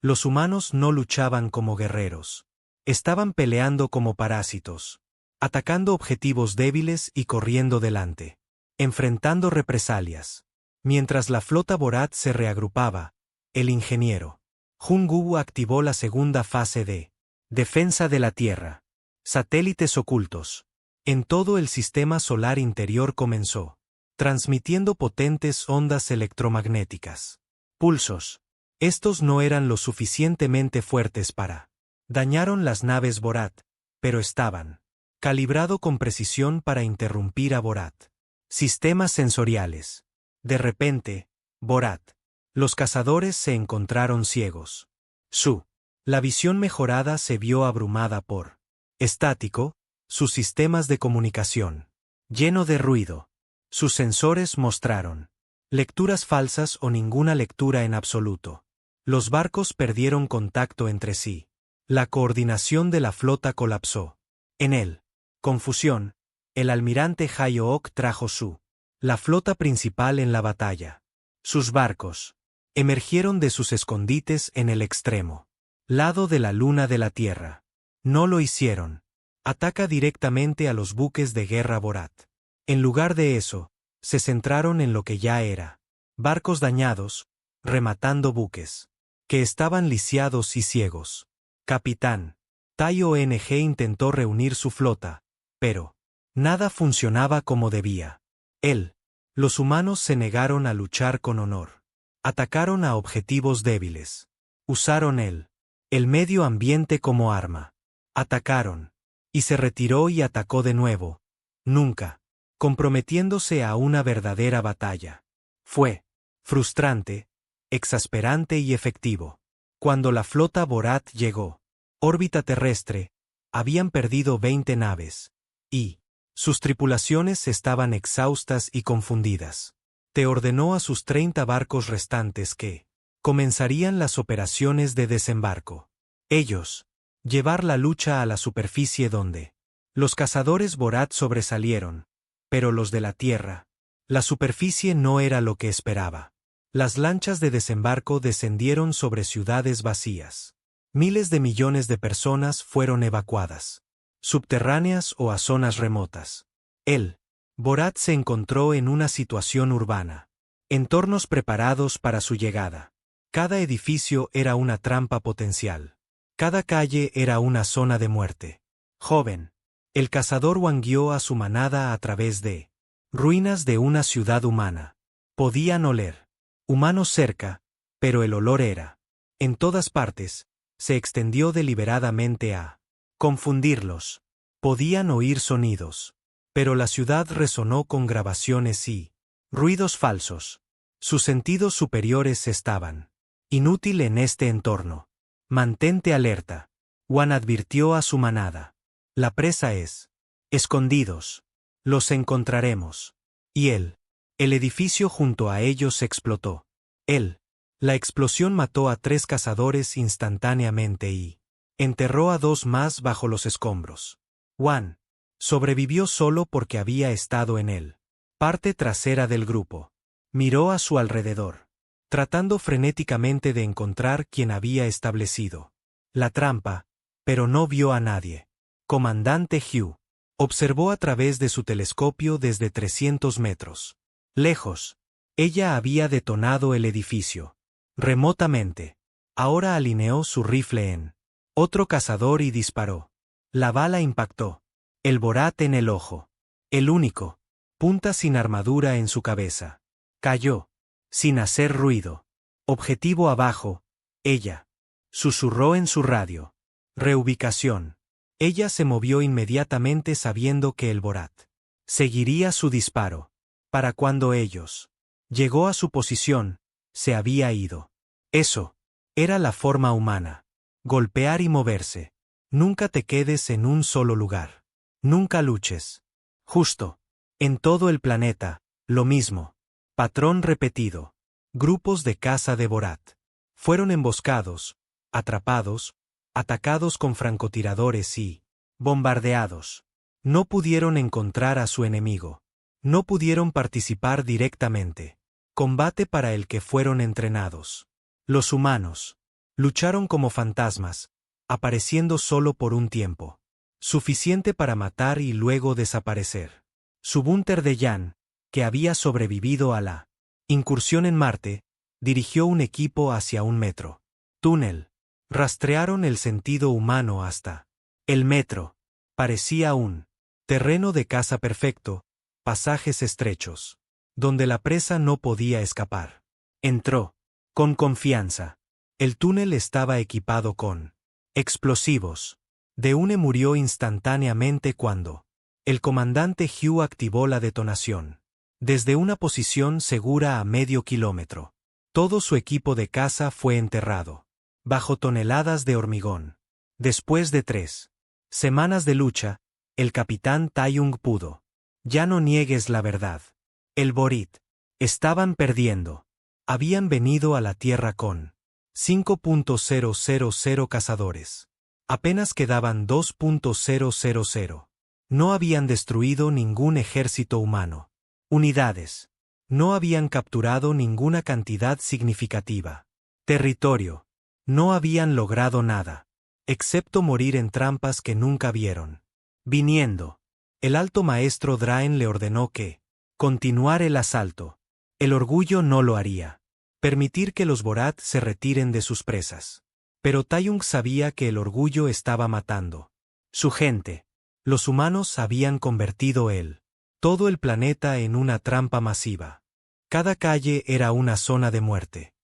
Los humanos no luchaban como guerreros. Estaban peleando como parásitos. Atacando objetivos débiles y corriendo delante. Enfrentando represalias. Mientras la flota Borat se reagrupaba, el ingeniero Jung-Gu activó la segunda fase de defensa de la Tierra. Satélites ocultos. En todo el sistema solar interior comenzó, transmitiendo potentes ondas electromagnéticas. Pulsos. Estos no eran lo suficientemente fuertes para. Dañaron las naves Borat, pero estaban calibrado con precisión para interrumpir a Borat. Sistemas sensoriales. De repente, Borat. Los cazadores se encontraron ciegos. La visión mejorada se vio abrumada por estático, sus sistemas de comunicación lleno de ruido. Sus sensores mostraron lecturas falsas o ninguna lectura en absoluto. Los barcos perdieron contacto entre sí. La coordinación de la flota colapsó. En él, confusión, el almirante Hayo-ok trajo la flota principal en la batalla. Sus barcos emergieron de sus escondites en el extremo lado de la luna de la Tierra. No lo hicieron. Ataca directamente a los buques de guerra Borat. En lugar de eso, se centraron en lo que ya era barcos dañados, rematando buques que estaban lisiados y ciegos. Capitán Tai-ONG intentó reunir su flota, pero nada funcionaba como debía. Los humanos se negaron a luchar con honor. Atacaron a objetivos débiles. Usaron el medio ambiente como arma. Atacaron. Y se retiró y atacó de nuevo. Nunca comprometiéndose a una verdadera batalla. Fue frustrante, exasperante y efectivo. Cuando la flota Borat llegó, órbita terrestre, habían perdido 20 naves. Y sus tripulaciones estaban exhaustas y confundidas. Te ordenó a sus 30 barcos restantes que comenzarían las operaciones de desembarco. Ellos, llevar la lucha a la superficie donde los cazadores Borat sobresalieron, pero los de la tierra, la superficie no era lo que esperaba. Las lanchas de desembarco descendieron sobre ciudades vacías. Miles de millones de personas fueron evacuadas, subterráneas o a zonas remotas. Borat se encontró en una situación urbana. Entornos preparados para su llegada. Cada edificio era una trampa potencial. Cada calle era una zona de muerte. Joven. El cazador guió a su manada a través de ruinas de una ciudad humana. Podían oler humanos cerca, pero el olor era en todas partes. Se extendió deliberadamente a confundirlos. Podían oír sonidos, pero la ciudad resonó con grabaciones y ruidos falsos. Sus sentidos superiores estaban inútil en este entorno. Mantente alerta. Wan advirtió a su manada. La presa es escondidos. Los encontraremos. Y el edificio junto a ellos explotó. La explosión mató a 3 cazadores instantáneamente y enterró a 2 más bajo los escombros. Wan sobrevivió solo porque había estado en parte trasera del grupo. Miró a su alrededor, tratando frenéticamente de encontrar quien había establecido la trampa, pero no vio a nadie. Comandante Hugh observó a través de su telescopio desde 300 metros. Lejos, ella había detonado el edificio. Remotamente. Ahora alineó su rifle en otro cazador y disparó. La bala impactó. El Borat en el ojo. El único. Punta sin armadura en su cabeza. Cayó. Sin hacer ruido. Objetivo abajo. Ella. Susurró en su radio. Reubicación. Ella se movió inmediatamente sabiendo que el Borat seguiría su disparo. Para cuando ellos llegó a su posición, se había ido. Eso era la forma humana. Golpear y moverse. Nunca te quedes en un solo lugar. Nunca luches. Justo. En todo el planeta, lo mismo. Patrón repetido. Grupos de caza de Borat fueron emboscados, atrapados, atacados con francotiradores y bombardeados. No pudieron encontrar a su enemigo. No pudieron participar directamente. Combate para el que fueron entrenados. Los humanos lucharon como fantasmas, apareciendo solo por un tiempo. Suficiente para matar y luego desaparecer. Su búnker de Yan, que había sobrevivido a la incursión en Marte, dirigió un equipo hacia un metro. Túnel. Rastrearon el sentido humano hasta el metro. Parecía un terreno de caza perfecto, pasajes estrechos, donde la presa no podía escapar. Entró. Con confianza. El túnel estaba equipado con explosivos. Deune murió instantáneamente cuando el comandante Hugh activó la detonación. Desde una posición segura a medio kilómetro. Todo su equipo de caza fue enterrado. Bajo toneladas de hormigón. Después de 3 semanas de lucha, el capitán Taeyong pudo Ya no niegues la verdad. El Borit. Estaban perdiendo. Habían venido a la Tierra con 5.000 cazadores. Apenas quedaban 2.000. No habían destruido ningún ejército humano. Unidades. No habían capturado ninguna cantidad significativa. Territorio. No habían logrado nada. Excepto morir en trampas que nunca vieron. Viniendo. El alto maestro Draen le ordenó que continuar el asalto. El orgullo no lo haría. Permitir que los Borat se retiren de sus presas. Pero Taeyong sabía que el orgullo estaba matando su gente. Los humanos habían convertido todo el planeta en una trampa masiva. Cada calle era una zona de muerte.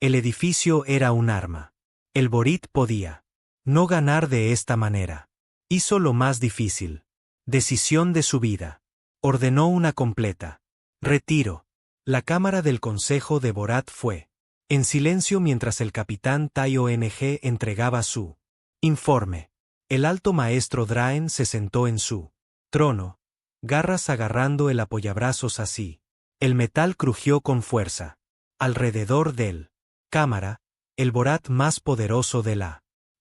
El edificio era un arma. El Borit podía no ganar de esta manera. Hizo lo más difícil. Decisión de su vida. Ordenó una completa retiro. La cámara del Consejo de Borat fue en silencio mientras el capitán Taeyong entregaba su informe. El alto maestro Draen se sentó en su trono, garras agarrando el apoyabrazos así. El metal crujió con fuerza. Alrededor del cámara, el Borat más poderoso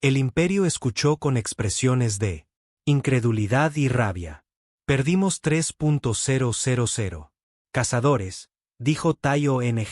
el imperio escuchó con expresiones de incredulidad y rabia. Perdimos 3.000 cazadores, dijo Taeyong,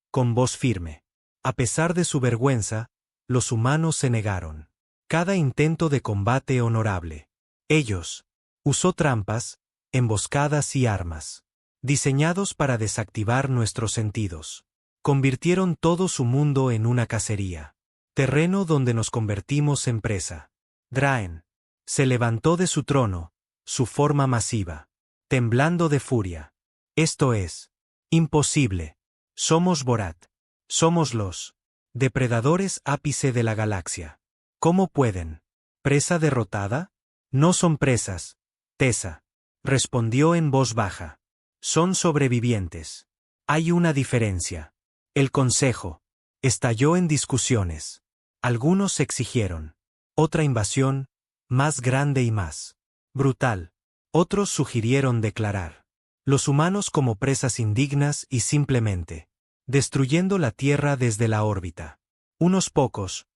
con voz firme. A pesar de su vergüenza, los humanos se negaron. Cada intento de combate honorable. Ellos usó trampas, emboscadas y armas, diseñados para desactivar nuestros sentidos. Convirtieron todo su mundo en una cacería. Terreno donde nos convertimos en presa. Draen se levantó de su trono, su forma masiva, temblando de furia. Esto es imposible. Somos Borat. Somos los depredadores ápice de la galaxia. ¿Cómo pueden? ¿Presa derrotada? No son presas, Tessa. Respondió en voz baja. Son sobrevivientes. Hay una diferencia. El Consejo estalló en discusiones. Algunos exigieron otra invasión, más grande y más brutal. Otros sugirieron declarar los humanos como presas indignas y simplemente destruyendo la Tierra desde la órbita. Unos pocos,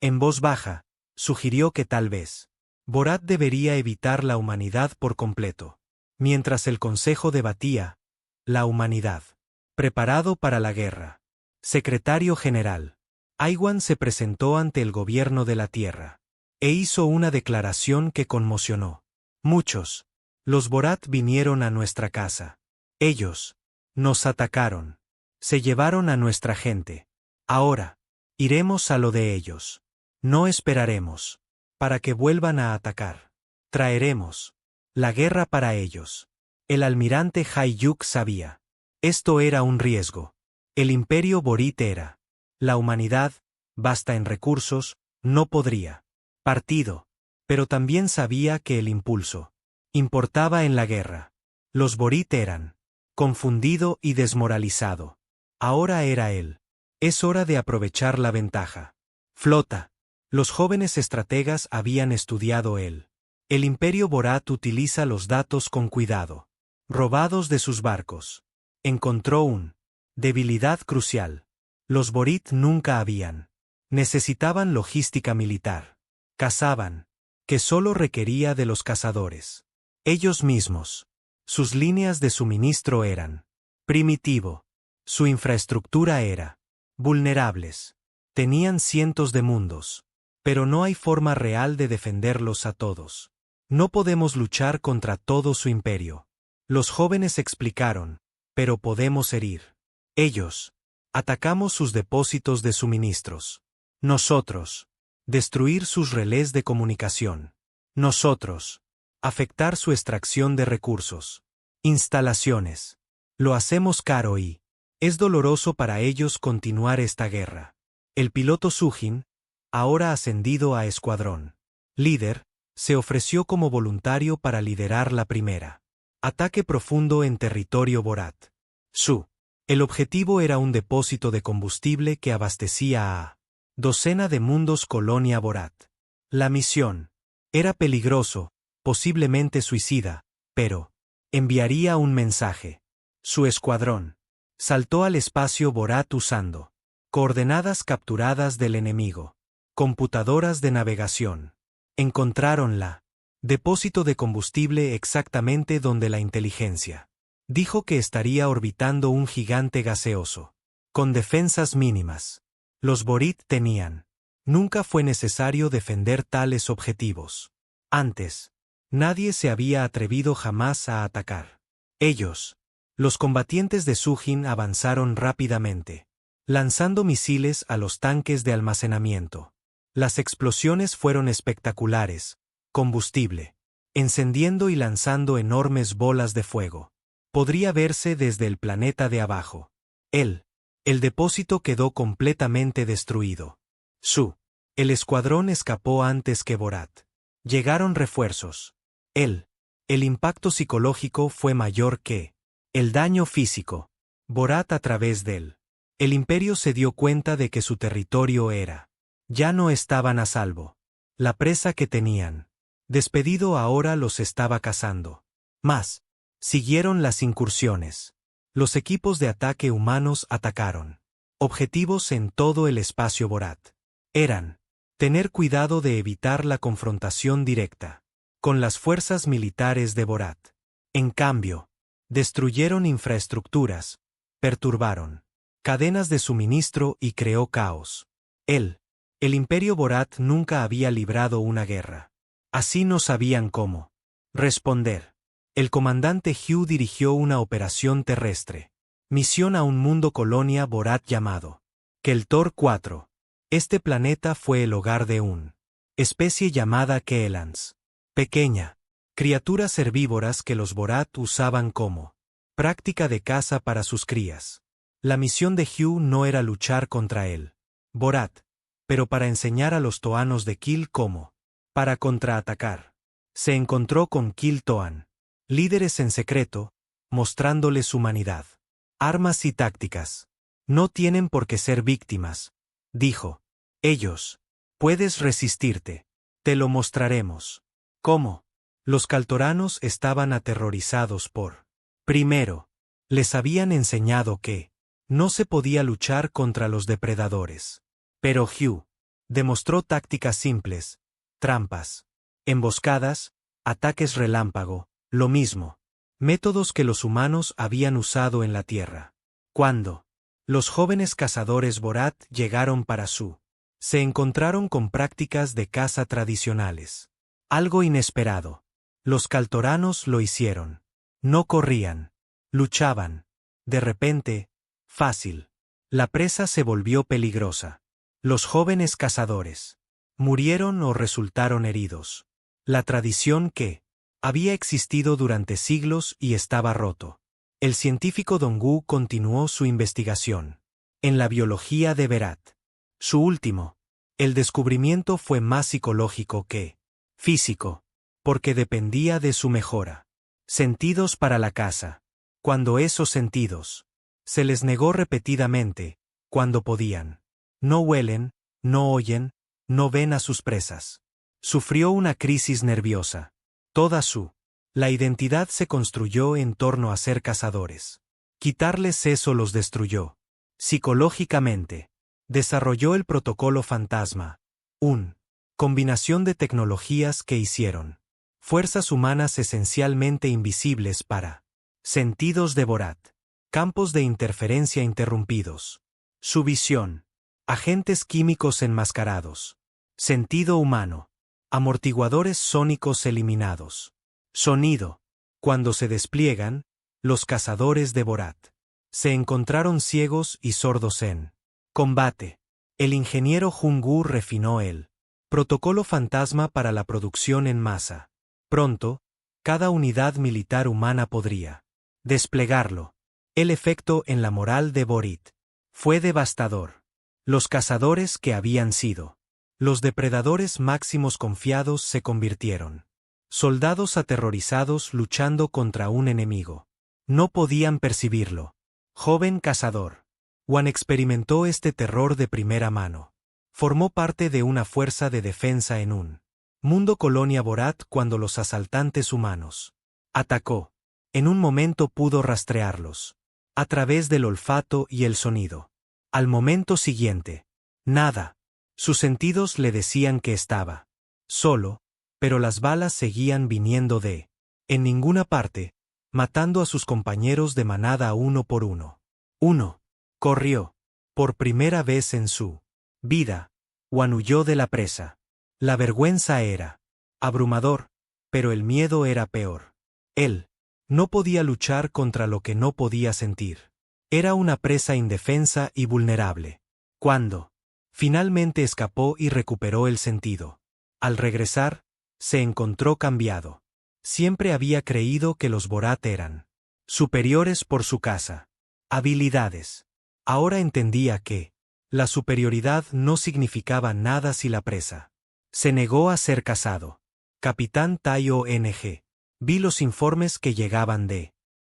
en voz baja, sugirió que tal vez Borat debería evitar la humanidad por completo. Mientras el Consejo debatía, la humanidad, preparado para la guerra. Secretario General. Aiwan se presentó ante el gobierno de la Tierra e hizo una declaración que conmocionó. Muchos. Los Borat vinieron a nuestra casa. Ellos nos atacaron. Se llevaron a nuestra gente. Ahora, iremos a lo de ellos. No esperaremos para que vuelvan a atacar. Traeremos la guerra para ellos. El almirante Haiyuk sabía. Esto era un riesgo. El imperio Borit era. La humanidad, vasta en recursos, no podría. Partido. Pero también sabía que el impulso importaba en la guerra. Los Borit eran confundido y desmoralizado. Ahora era él. Es hora de aprovechar la ventaja. Flota. Los jóvenes estrategas habían estudiado el imperio Borat utiliza los datos con cuidado. Robados de sus barcos. Encontró una debilidad crucial. Los Borit nunca habían. Necesitaban logística militar. Cazaban. Que solo requería de los cazadores. Ellos mismos. Sus líneas de suministro eran primitivo. Su infraestructura era vulnerables. Tenían cientos de mundos. Pero no hay forma real de defenderlos a todos. No podemos luchar contra todo su imperio. Los jóvenes explicaron, pero podemos herir. Ellos. Atacamos sus depósitos de suministros. Nosotros. Destruir sus relés de comunicación. Nosotros. Afectar su extracción de recursos. Instalaciones. Lo hacemos caro y es doloroso para ellos continuar esta guerra. El piloto Sujin, ahora ascendido a escuadrón líder, se ofreció como voluntario para liderar la primera ataque profundo en territorio Borat. El objetivo era un depósito de combustible que abastecía a docena de mundos colonia Borat. La misión era peligroso, posiblemente suicida, pero enviaría un mensaje. Su escuadrón saltó al espacio Borat usando coordenadas capturadas del enemigo. Computadoras de navegación. Encontraron la depósito de combustible exactamente donde la inteligencia dijo que estaría orbitando un gigante gaseoso. Con defensas mínimas. Los Borit tenían. Nunca fue necesario defender tales objetivos. Antes, nadie se había atrevido jamás a atacar. Ellos, los combatientes de Sujin, avanzaron rápidamente, lanzando misiles a los tanques de almacenamiento. Las explosiones fueron espectaculares, combustible, encendiendo y lanzando enormes bolas de fuego. Podría verse desde el planeta de abajo. El depósito quedó completamente destruido. El escuadrón escapó antes que Borat. Llegaron refuerzos. El impacto psicológico fue mayor que el daño físico. Borat a través del el imperio se dio cuenta de que su territorio ya no estaban a salvo. La presa que tenían despedido ahora los estaba cazando. Siguieron las incursiones. Los equipos de ataque humanos atacaron objetivos en todo el espacio Borat. Eran tener cuidado de evitar la confrontación directa con las fuerzas militares de Borat. En cambio, destruyeron infraestructuras, perturbaron cadenas de suministro y creó caos. El imperio Borat nunca había librado una guerra. Así no sabían cómo responder. El comandante Hugh dirigió una operación terrestre. Misión a un mundo colonia Borat llamado Keltor 4. Este planeta fue el hogar de una especie llamada Keelans. Pequeña. Criaturas herbívoras que los Borat usaban como práctica de caza para sus crías. La misión de Hugh no era luchar contra él, Borat, pero para enseñar a los toanos de Kil cómo para contraatacar. Se encontró con Kil Toan, líderes en secreto, mostrándoles humanidad, armas y tácticas. No tienen por qué ser víctimas, dijo. Ellos, puedes resistirte. Te lo mostraremos. ¿Cómo? Los caltoranos estaban aterrorizados por. Primero, les habían enseñado que no se podía luchar contra los depredadores. Pero Hugh demostró tácticas simples, trampas, emboscadas, ataques relámpago, lo mismo, métodos que los humanos habían usado en la Tierra. Cuando los jóvenes cazadores Borat llegaron para se encontraron con prácticas de caza tradicionales. Algo inesperado. Los caltoranos lo hicieron. No corrían. Luchaban. De repente, fácil. La presa se volvió peligrosa. Los jóvenes cazadores murieron o resultaron heridos. La tradición que había existido durante siglos y estaba roto. El científico Dongwu continuó su investigación. En la biología de Berat. Su último. El descubrimiento fue más psicológico que físico, porque dependía de su mejora. Sentidos para la caza. Cuando esos sentidos se les negó repetidamente, cuando podían. No huelen, no oyen, no ven a sus presas. Sufrió una crisis nerviosa. La identidad se construyó en torno a ser cazadores. Quitarles eso los destruyó. Psicológicamente. Desarrolló el protocolo fantasma. Combinación de tecnologías que hicieron fuerzas humanas esencialmente invisibles para sentidos de Borat. Campos de interferencia interrumpidos. Su visión. Agentes químicos enmascarados. Sentido humano. Amortiguadores sónicos eliminados. Sonido. Cuando se despliegan, los cazadores de Borat se encontraron ciegos y sordos en combate. El ingeniero Jung-Woo refinó el protocolo fantasma para la producción en masa. Pronto, cada unidad militar humana podría desplegarlo. El efecto en la moral de Borit fue devastador. Los cazadores que habían sido los depredadores máximos confiados se convirtieron soldados aterrorizados luchando contra un enemigo. No podían percibirlo. Joven cazador. Wan experimentó este terror de primera mano. Formó parte de una fuerza de defensa en un Mundo Colonia Borat cuando los asaltantes humanos atacó. En un momento pudo rastrearlos. A través del olfato y el sonido. Al momento siguiente. Nada. Sus sentidos le decían que estaba solo, pero las balas seguían viniendo en ninguna parte, matando a sus compañeros de manada uno por uno. Uno. Corrió. Por primera vez en su vida. Juan huyó de la presa. La vergüenza era abrumador, pero el miedo era peor. Él no podía luchar contra lo que no podía sentir. Era una presa indefensa y vulnerable. Cuando finalmente escapó y recuperó el sentido. Al regresar, se encontró cambiado. Siempre había creído que los Borat eran superiores por su caza. Habilidades. Ahora entendía que la superioridad no significaba nada si la presa se negó a ser cazado. Capitán Tai ONG. Vi los informes que llegaban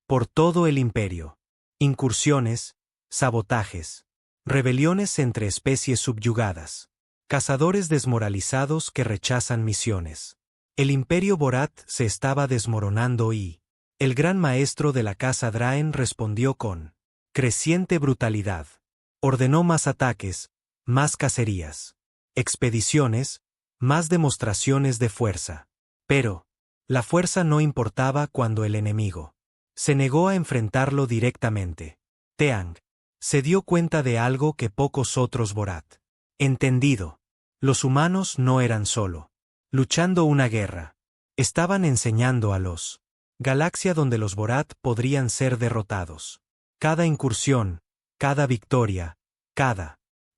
por todo el imperio. Incursiones, sabotajes, rebeliones entre especies subyugadas, cazadores desmoralizados que rechazan misiones. El imperio Borat se estaba desmoronando y el gran maestro de la casa Draen respondió con creciente brutalidad. Ordenó más ataques, más cacerías, expediciones, más demostraciones de fuerza. Pero la fuerza no importaba cuando el enemigo se negó a enfrentarlo directamente. Teang se dio cuenta de algo que pocos otros Borat entendido. Los humanos no eran solo luchando una guerra. Estaban enseñando a los galaxia donde los Borat podrían ser derrotados. Cada incursión, cada victoria,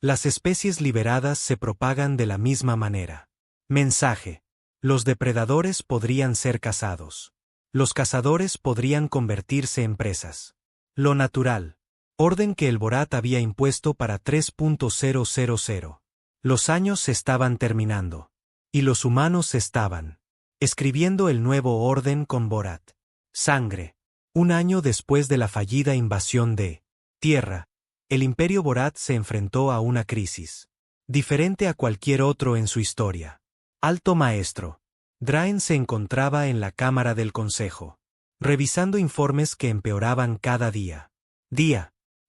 las especies liberadas se propagan de la misma manera. Mensaje. Los depredadores podrían ser cazados. Los cazadores podrían convertirse en presas. Lo natural. Orden que el Borat había impuesto para 3.000. Los años estaban terminando. Y los humanos estaban escribiendo el nuevo orden con Borat. Sangre. Un año después de la fallida invasión de Tierra, el Imperio Borat se enfrentó a una crisis diferente a cualquier otro en su historia. Alto Maestro Draen se encontraba en la Cámara del Consejo, revisando informes que empeoraban cada día.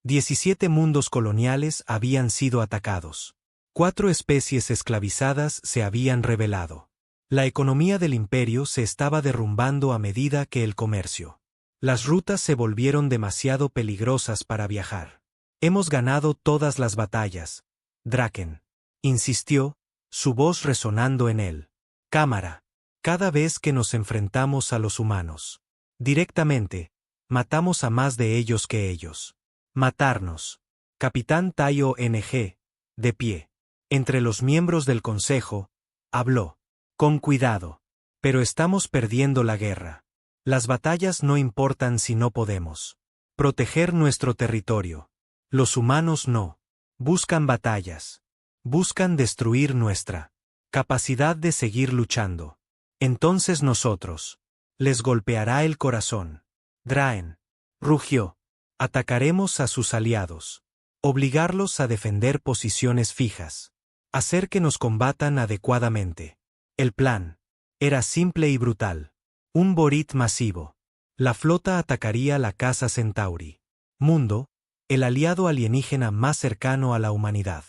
17 mundos coloniales habían sido atacados. 4 especies esclavizadas se habían rebelado. La economía del imperio se estaba derrumbando a medida que el comercio. Las rutas se volvieron demasiado peligrosas para viajar. Hemos ganado todas las batallas, Draken, insistió, su voz resonando en él. Cámara. Cada vez que nos enfrentamos a los humanos directamente, matamos a más de ellos que ellos. Matarnos. Capitán Tai ONG, de pie, entre los miembros del consejo, habló. Con cuidado. Pero estamos perdiendo la guerra. Las batallas no importan si no podemos proteger nuestro territorio. Los humanos no buscan batallas. Buscan destruir nuestra capacidad de seguir luchando. Entonces nosotros les golpeará el corazón. Draen rugió. Atacaremos a sus aliados. Obligarlos a defender posiciones fijas. Hacer que nos combatan adecuadamente. El plan era simple y brutal. Un Borit masivo. La flota atacaría la casa Centauri. Mundo, el aliado alienígena más cercano a la humanidad.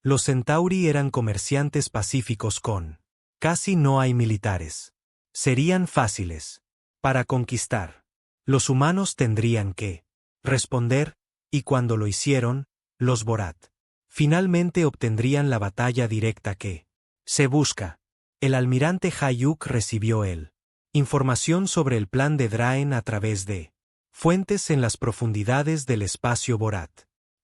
Los Centauri eran comerciantes pacíficos con casi no hay militares. Serían fáciles para conquistar. Los humanos tendrían que responder, y cuando lo hicieron, los Borat finalmente obtendrían la batalla directa que se busca. El almirante Hayuk recibió información sobre el plan de Draen a través de fuentes en las profundidades del espacio Borat.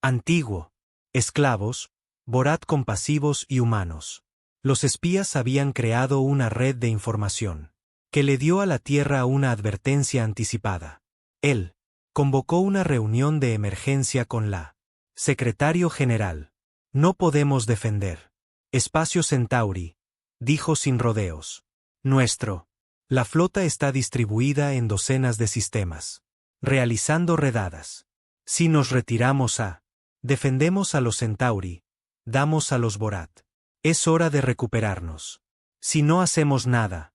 Antiguo. Esclavos, Borat compasivos y humanos. Los espías habían creado una red de información que le dio a la Tierra una advertencia anticipada. Él convocó una reunión de emergencia con la secretario general. No podemos defender Espacio Centauri, dijo sin rodeos. La flota está distribuida en docenas de sistemas, realizando redadas. Si nos retiramos defendemos a los Centauri, damos a los Borat. Es hora de recuperarnos. Si no hacemos nada,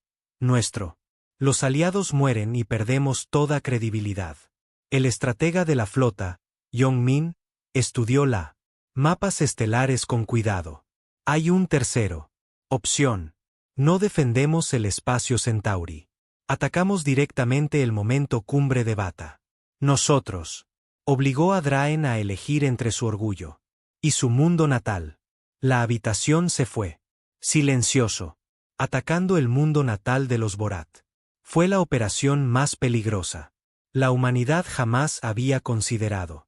los aliados mueren y perdemos toda credibilidad. El estratega de la flota, Yong Min, estudió mapas estelares con cuidado. Hay un tercero. Opción. No defendemos el espacio Centauri. Atacamos directamente el momento cumbre de Bata. Nosotros. Obligó a Draen a elegir entre su orgullo y su mundo natal. La habitación se fue. Silencioso. Atacando el mundo natal de los Borat. Fue la operación más peligrosa. La humanidad jamás había considerado.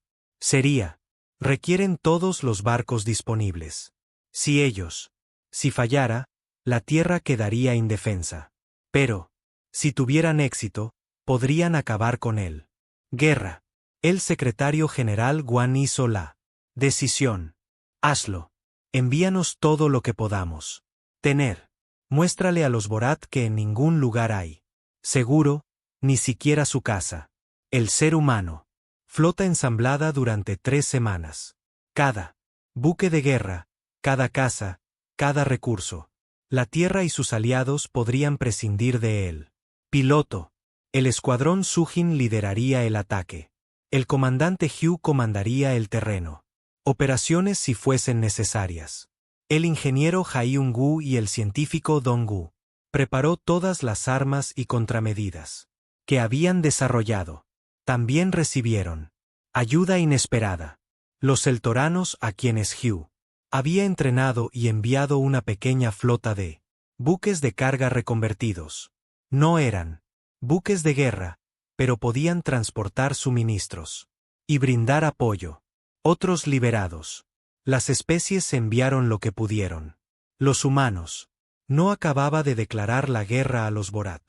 Requieren todos los barcos disponibles. Si fallara, la Tierra quedaría indefensa. Pero, si tuvieran éxito, podrían acabar con él. Guerra. El secretario general Guan hizo la decisión. Hazlo. Envíanos todo lo que podamos tener. Muéstrale a los Borat que en ningún lugar hay seguro, ni siquiera su casa. El ser humano. Flota ensamblada durante 3 semanas. Cada buque de guerra, cada casa, cada recurso. La Tierra y sus aliados podrían prescindir de él. Piloto. El escuadrón Sujin lideraría el ataque. El comandante Hugh comandaría el terreno. Operaciones si fuesen necesarias. El ingeniero Haiyun-gu y el científico Dong-gu preparó todas las armas y contramedidas que habían desarrollado. También recibieron ayuda inesperada. Los celtoranos a quienes Hugh había entrenado y enviado una pequeña flota de buques de carga reconvertidos. No eran buques de guerra, pero podían transportar suministros y brindar apoyo. Otros liberados. Las especies enviaron lo que pudieron. Los humanos. No acababa de declarar la guerra a los Borat.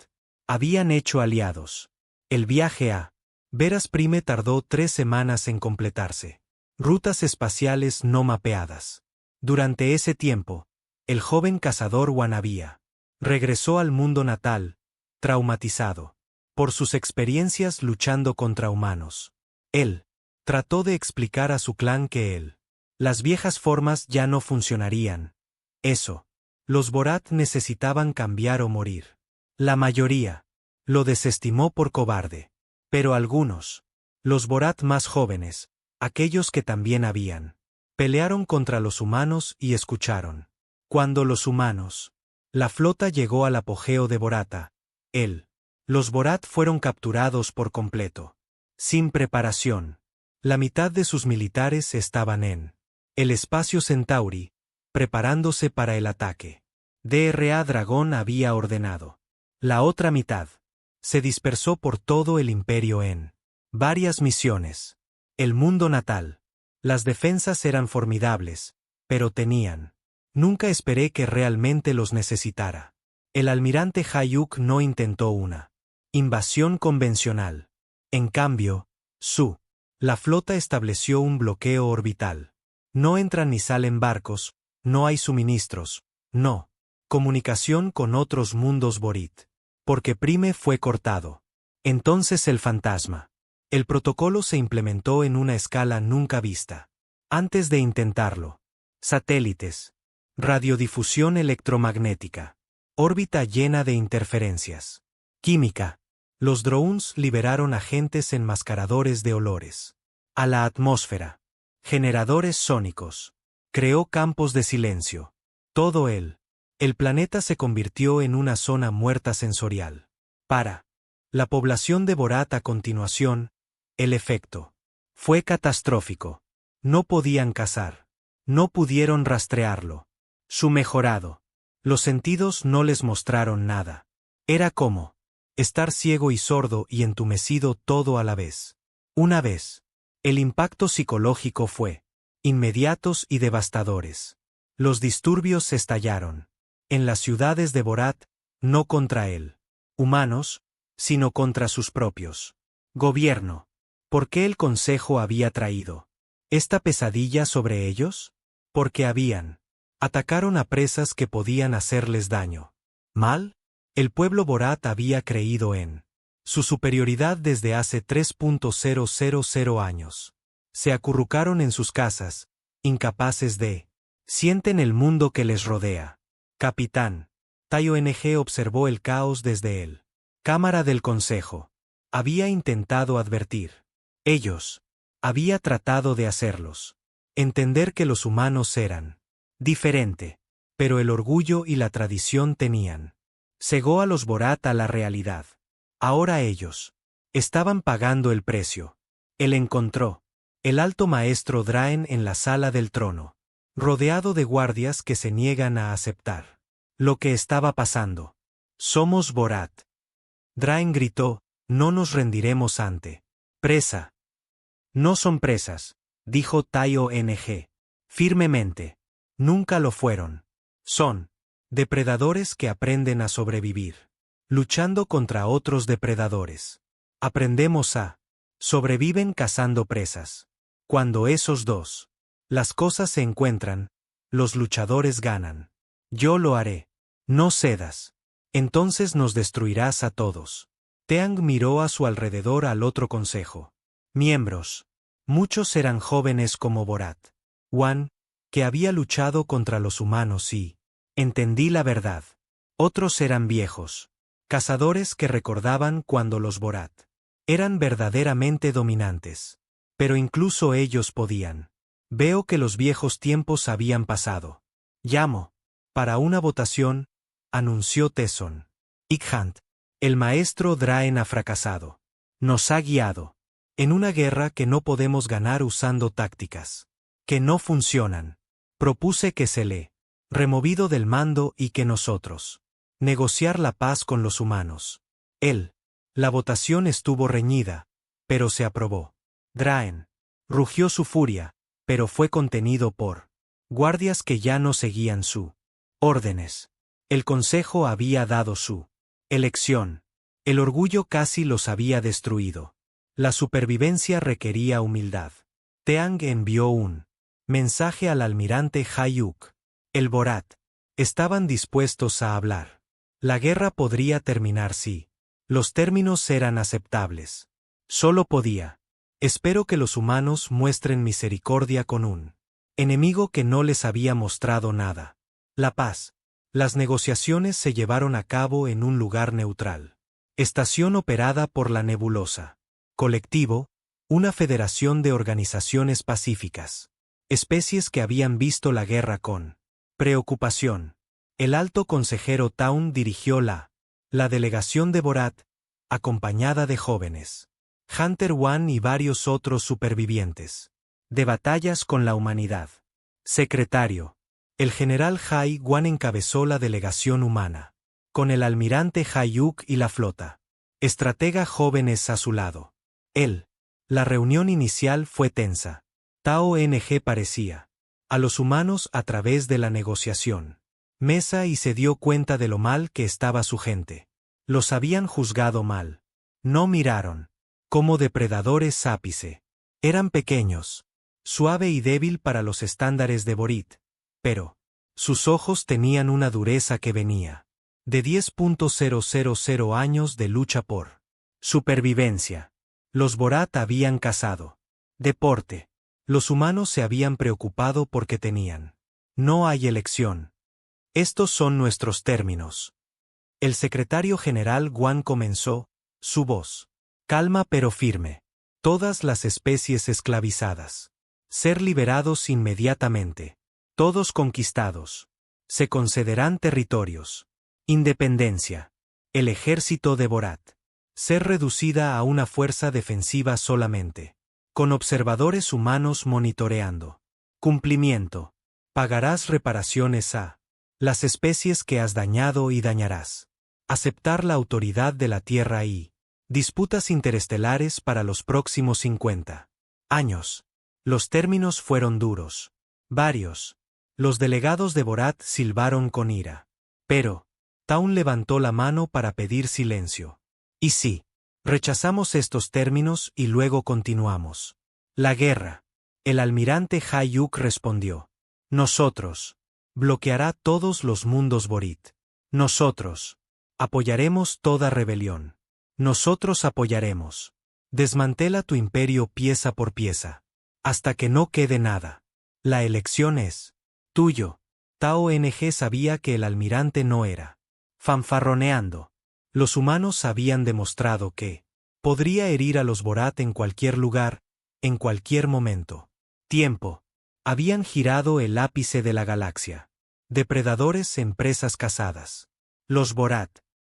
Habían hecho aliados. El viaje a Veras Prime tardó 3 semanas en completarse. Rutas espaciales no mapeadas. Durante ese tiempo, el joven cazador Wanabia regresó al mundo natal, traumatizado por sus experiencias luchando contra humanos. Él trató de explicar a su clan que las viejas formas ya no funcionarían. Los Borat necesitaban cambiar o morir. La mayoría lo desestimó por cobarde. Pero algunos, los Borat más jóvenes, aquellos que también pelearon contra los humanos y escucharon. Cuando los humanos, la flota llegó al apogeo de Borata, los Borat fueron capturados por completo. Sin preparación. La mitad de sus militares estaban en el espacio Centauri, preparándose para el ataque. DRA Dragón había ordenado. La otra mitad se dispersó por todo el imperio en varias misiones. El mundo natal. Las defensas eran formidables, pero nunca esperé que realmente los necesitara. El almirante Hayuk no intentó una invasión convencional. En cambio, la flota estableció un bloqueo orbital. No entran ni salen barcos, no hay suministros, no comunicación con otros mundos Borit. Porque Prime fue cortado. Entonces el fantasma. El protocolo se implementó en una escala nunca vista. Antes de intentarlo. Satélites. Radiodifusión electromagnética. Órbita llena de interferencias. Química. Los drones liberaron agentes enmascaradores de olores. A la atmósfera. Generadores sónicos. Creó campos de silencio. Todo el planeta se convirtió en una zona muerta sensorial. Para la población de Borat a continuación, el efecto fue catastrófico. No podían cazar. No pudieron rastrearlo. Su mejorado. Los sentidos no les mostraron nada. Era como estar ciego y sordo y entumecido todo a la vez. Una vez. El impacto psicológico fue inmediatos y devastadores. Los disturbios estallaron. En las ciudades de Borat, no contra humanos, sino contra sus propios gobierno. ¿Por qué el Consejo había traído esta pesadilla sobre ellos? Porque atacaron a presas que podían hacerles daño. ¿Mal? El pueblo Borat había creído en su superioridad desde hace 3.000 años. Se acurrucaron en sus casas, incapaces sienten el mundo que les rodea. Capitán. Tai-ONG observó el caos desde él. Cámara del Consejo. Había intentado advertir. Ellos. Había tratado de hacerlos. Entender que los humanos eran. Diferente. Pero el orgullo y la tradición tenían. Cegó a los Borat a la realidad. Ahora ellos. Estaban pagando el precio. Él encontró. El alto maestro Draen en la sala del trono. Rodeado de guardias que se niegan a aceptar lo que estaba pasando. Somos Borat. Draen gritó, no nos rendiremos ante. Presa. No son presas, dijo Tai-ONG. Firmemente. Nunca lo fueron. Son depredadores que aprenden a sobrevivir. Luchando contra otros depredadores. Aprendemos a. Sobreviven cazando presas. Cuando esos dos. Las cosas se encuentran. Los luchadores ganan. Yo lo haré. No cedas. Entonces nos destruirás a todos. Teang miró a su alrededor al otro consejo. Miembros. Muchos eran jóvenes como Borat. Wan, que había luchado contra los humanos y. Entendí la verdad. Otros eran viejos. Cazadores que recordaban cuando los Borat. Eran verdaderamente dominantes. Pero incluso ellos podían. Veo que los viejos tiempos habían pasado. Llamo. Para una votación, anunció Tesson. Ikhant. El maestro Draen ha fracasado. Nos ha guiado. En una guerra que no podemos ganar usando tácticas. Que no funcionan. Propuse que se le. Removido del mando y que nosotros. Negociar la paz con los humanos. Él. La votación estuvo reñida. Pero se aprobó. Draen. Rugió su furia. Pero fue contenido por. Guardias que ya no seguían su. Órdenes. El consejo había dado su. Elección. El orgullo casi los había destruido. La supervivencia requería humildad. Teang envió un mensaje al almirante Hayuk. El Borat. Estaban dispuestos a hablar. La guerra podría terminar si. Los términos eran aceptables. Solo podía. Espero que los humanos muestren misericordia con un enemigo que no les había mostrado nada. La paz. Las negociaciones se llevaron a cabo en un lugar neutral. Estación operada por la nebulosa. Colectivo, una federación de organizaciones pacíficas. Especies que habían visto la guerra con preocupación. El alto consejero Taun dirigió la delegación de Borat, acompañada de jóvenes. Hunter Wan y varios otros supervivientes. De batallas con la humanidad. Secretario. El general Hai Wan encabezó la delegación humana. Con el almirante Hayuk y la flota. Estratega jóvenes a su lado. Él. La reunión inicial fue tensa. Tai-ONG parecía. A los humanos a través de la negociación. Mesa y se dio cuenta de lo mal que estaba su gente. Los habían juzgado mal. No miraron. Como depredadores ápice. Eran pequeños. Suave y débil para los estándares de Borit. Pero. Sus ojos tenían una dureza que venía. De 10.000 años de lucha por. Supervivencia. Los Borat habían cazado. Deporte. Los humanos se habían preocupado porque tenían. No hay elección. Estos son nuestros términos. El secretario general Guan comenzó, su voz. Calma pero firme. Todas las especies esclavizadas. Ser liberados inmediatamente. Todos conquistados. Se concederán territorios. Independencia. El ejército de Borat. Ser reducida a una fuerza defensiva solamente. Con observadores humanos monitoreando. Cumplimiento. Pagarás reparaciones a las especies que has dañado y dañarás. Aceptar la autoridad de la Tierra y disputas interestelares para los próximos 50 años. Los términos fueron duros. Varios. Los delegados de Borat silbaron con ira. Pero, Taun levantó la mano para pedir silencio. Y sí, rechazamos estos términos y luego continuamos. La guerra. El almirante Hayuk respondió. Nosotros. Bloqueará todos los mundos Borit. Nosotros. Apoyaremos toda rebelión. Nosotros apoyaremos. Desmantela tu imperio pieza por pieza. Hasta que no quede nada. La elección es tuyo. Tai-ONG sabía que el almirante no era fanfarroneando. Los humanos habían demostrado que podría herir a los Borat en cualquier lugar, en cualquier momento. Tiempo. Habían girado el ápice de la galaxia. Depredadores en presas cazadas. Los Borat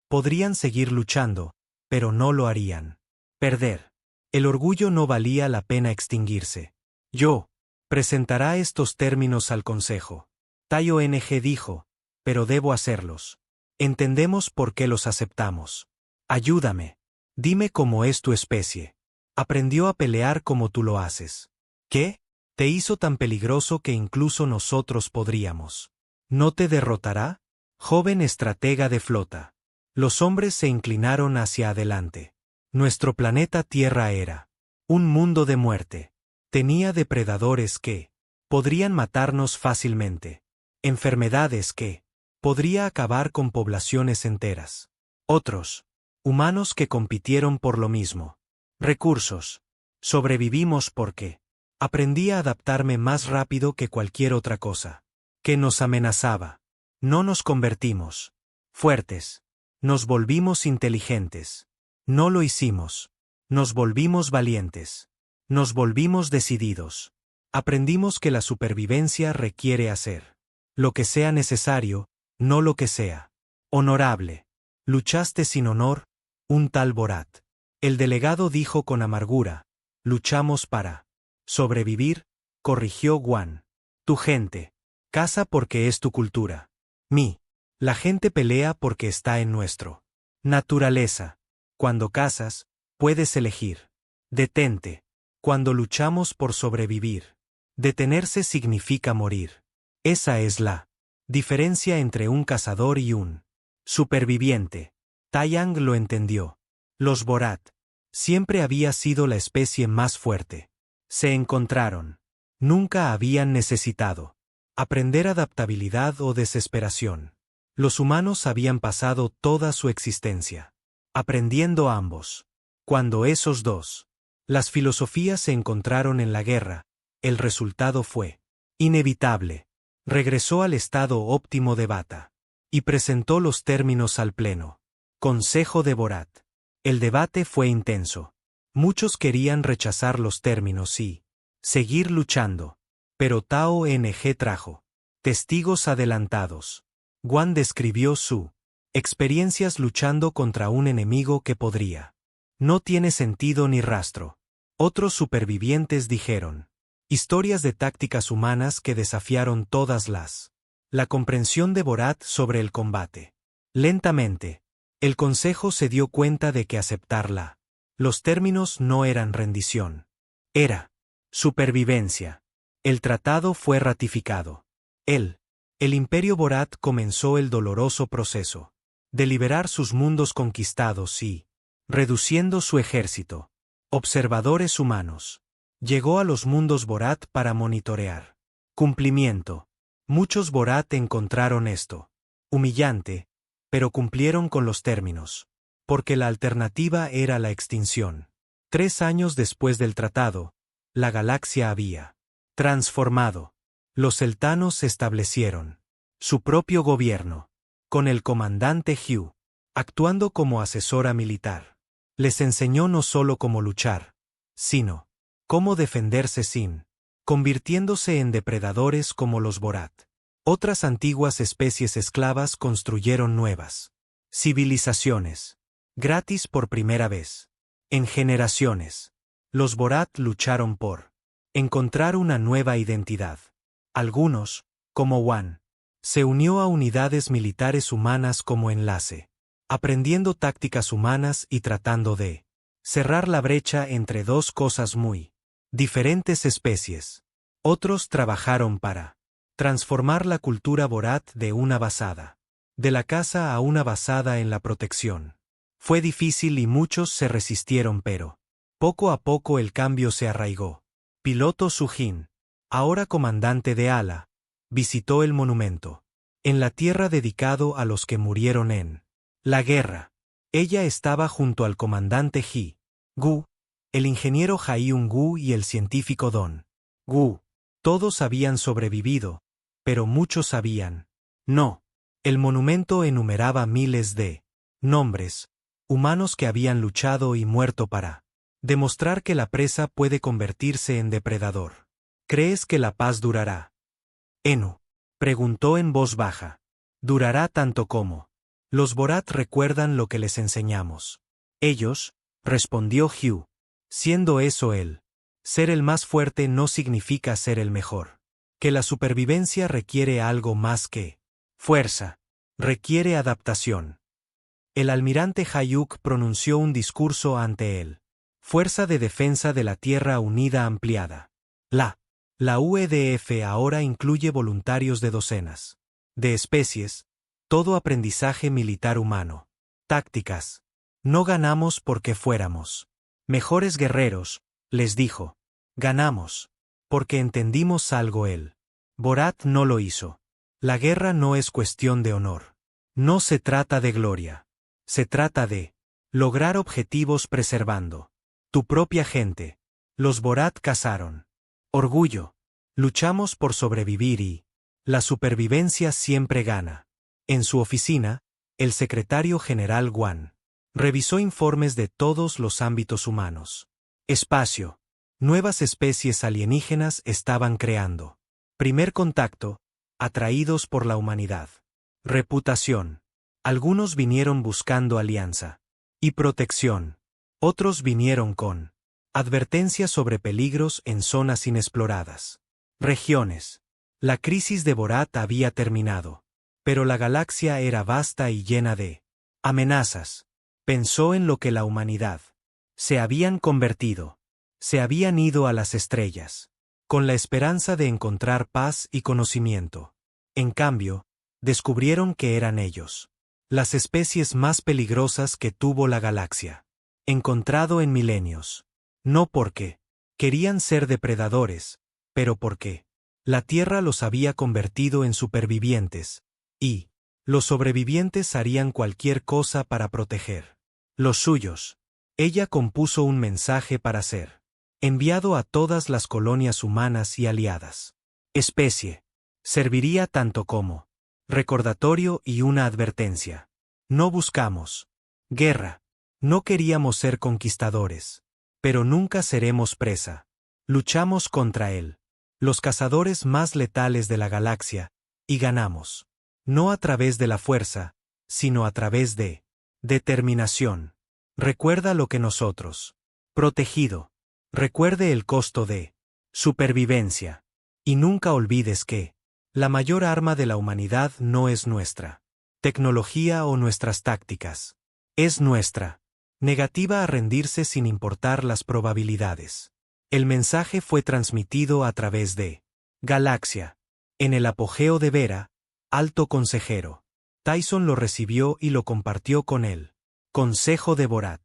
podrían seguir luchando, pero no lo harían. Perder. El orgullo no valía la pena extinguirse. Yo presentará estos términos al Consejo. Tai-ONG dijo, pero debo hacerlos. Entendemos por qué los aceptamos. Ayúdame. Dime cómo es tu especie. Aprendió a pelear como tú lo haces. ¿Qué? Te hizo tan peligroso que incluso nosotros podríamos. ¿No te derrotará? Joven estratega de flota. Los hombres se inclinaron hacia adelante. Nuestro planeta Tierra era un mundo de muerte. Tenía depredadores que podrían matarnos fácilmente. Enfermedades que podría acabar con poblaciones enteras. Otros, humanos que compitieron por lo mismo. Recursos. Sobrevivimos porque aprendí a adaptarme más rápido que cualquier otra cosa. Que nos amenazaba. No nos convertimos fuertes. Nos volvimos inteligentes. No lo hicimos. Nos volvimos valientes. Nos volvimos decididos. Aprendimos que la supervivencia requiere hacer lo que sea necesario, no lo que sea honorable. Luchaste sin honor, un tal Borat. El delegado dijo con amargura, luchamos para sobrevivir, corrigió Guan. Tu gente caza porque es tu cultura. La gente pelea porque está en nuestro naturaleza. Cuando cazas, puedes elegir. Detente. Cuando luchamos por sobrevivir. Detenerse significa morir. Esa es la diferencia entre un cazador y un superviviente. Taiyang lo entendió. Los Borat siempre había sido la especie más fuerte. Se encontraron. Nunca habían necesitado aprender adaptabilidad o desesperación. Los humanos habían pasado toda su existencia aprendiendo ambos. Cuando esos dos las filosofías se encontraron en la guerra, el resultado fue inevitable. Regresó al estado óptimo de Bata y presentó los términos al Pleno Consejo de Borat. El debate fue intenso. Muchos querían rechazar los términos y seguir luchando, pero Tai-ONG trajo testigos adelantados. Guan describió su experiencias luchando contra un enemigo que podría no tiene sentido ni rastro. Otros supervivientes dijeron historias de tácticas humanas que desafiaron todas la comprensión de Borat sobre el combate. Lentamente, el Consejo se dio cuenta de que aceptarla. Los términos no eran rendición. Era supervivencia. El tratado fue ratificado. El Imperio Borat comenzó el doloroso proceso de liberar sus mundos conquistados y, reduciendo su ejército, observadores humanos, llegó a los mundos Borat para monitorear. Cumplimiento. Muchos Borat encontraron esto humillante, pero cumplieron con los términos, porque la alternativa era la extinción. 3 años después del tratado, la galaxia había transformado. Los Eltanos establecieron su propio gobierno, con el comandante Hugh actuando como asesora militar. Les enseñó no solo cómo luchar, sino cómo defenderse sin convirtiéndose en depredadores como los Borat. Otras antiguas especies esclavas construyeron nuevas civilizaciones, gratis por primera vez. En generaciones, los Borat lucharon por encontrar una nueva identidad. Algunos, como Wan, se unió a unidades militares humanas como enlace, aprendiendo tácticas humanas y tratando de cerrar la brecha entre dos cosas muy diferentes especies. Otros trabajaron para transformar la cultura Borat de una basada de la caza a una basada en la protección. Fue difícil y muchos se resistieron, pero poco a poco el cambio se arraigó. Piloto Sujin, ahora comandante de Ala, visitó el monumento en la tierra dedicado a los que murieron en la guerra. Ella estaba junto al comandante Ji Gu, el ingeniero Jaiun Gu y el científico Don Gu. Todos habían sobrevivido, pero muchos habían no. El monumento enumeraba miles de nombres, humanos que habían luchado y muerto para demostrar que la presa puede convertirse en depredador. ¿Crees que la paz durará? Enu preguntó en voz baja. Durará tanto como los Borat recuerdan lo que les enseñamos. Ellos, respondió Hugh. Siendo eso él. Ser el más fuerte no significa ser el mejor. Que la supervivencia requiere algo más que fuerza. Requiere adaptación. El almirante Hayuk pronunció un discurso ante él. Fuerza de Defensa de la Tierra Unida ampliada. La UEDF ahora incluye voluntarios de docenas de especies, todo aprendizaje militar humano. Tácticas. No ganamos porque fuéramos mejores guerreros, les dijo. Ganamos porque entendimos algo él. Borat no lo hizo. La guerra no es cuestión de honor. No se trata de gloria. Se trata de lograr objetivos preservando tu propia gente. Los Borat cazaron. Orgullo. Luchamos por sobrevivir y la supervivencia siempre gana. En su oficina, el secretario general Wan revisó informes de todos los ámbitos humanos. Espacio. Nuevas especies alienígenas estaban creando. Primer contacto. Atraídos por la humanidad. Reputación. Algunos vinieron buscando alianza y protección. Otros vinieron con advertencias sobre peligros en zonas inexploradas. Regiones. La crisis de Borat había terminado. Pero la galaxia era vasta y llena de amenazas. Pensó en lo que la humanidad se habían convertido. Se habían ido a las estrellas, con la esperanza de encontrar paz y conocimiento. En cambio, descubrieron que eran ellos las especies más peligrosas que tuvo la galaxia. Encontrado en milenios. No porque querían ser depredadores, pero porque la Tierra los había convertido en supervivientes, y los sobrevivientes harían cualquier cosa para proteger los suyos. Ella compuso un mensaje para ser enviado a todas las colonias humanas y aliadas. Especie. Serviría tanto como recordatorio y una advertencia. No buscamos guerra. No queríamos ser conquistadores. Pero nunca seremos presa. Luchamos contra él. Los cazadores más letales de la galaxia, y ganamos. No a través de la fuerza, sino a través de determinación. Recuerda lo que nosotros. Protegido. Recuerde el costo de supervivencia. Y nunca olvides que la mayor arma de la humanidad no es nuestra tecnología o nuestras tácticas. Es nuestra negativa a rendirse sin importar las probabilidades. El mensaje fue transmitido a través de Galaxia. En el apogeo de Vera, alto consejero. Tyson lo recibió y lo compartió con él. Consejo de Borat.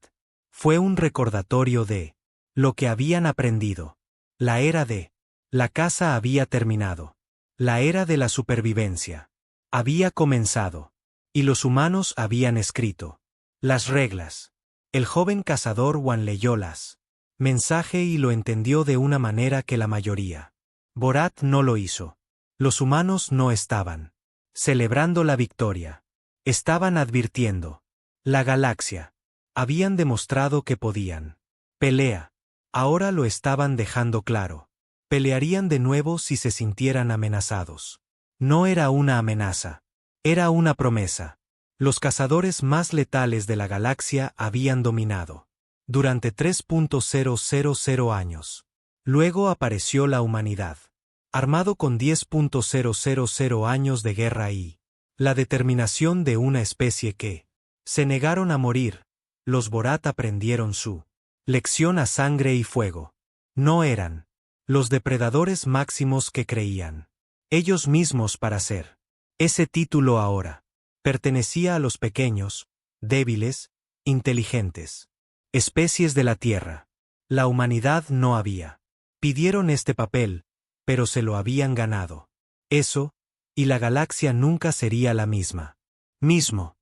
Fue un recordatorio de lo que habían aprendido. La era de la caza había terminado. La era de la supervivencia había comenzado. Y los humanos habían escrito las reglas. El joven cazador Wan leyó las mensaje y lo entendió de una manera que la mayoría. Borat no lo hizo. Los humanos no estaban celebrando la victoria. Estaban advirtiendo. La galaxia. Habían demostrado que podían. Pelea. Ahora lo estaban dejando claro. Pelearían de nuevo si se sintieran amenazados. No era una amenaza. Era una promesa. Los cazadores más letales de la galaxia habían dominado. Durante 3.000 años. Luego apareció la humanidad. Armado con 10.000 años de guerra y la determinación de una especie que se negaron a morir. Los Borat aprendieron su lección a sangre y fuego. No eran los depredadores máximos que creían ellos mismos para ser. Ese título ahora pertenecía a los pequeños, débiles, inteligentes. Especies de la Tierra. La humanidad no había. Pidieron este papel, pero se lo habían ganado. Eso, y la galaxia nunca sería la misma. Mismo.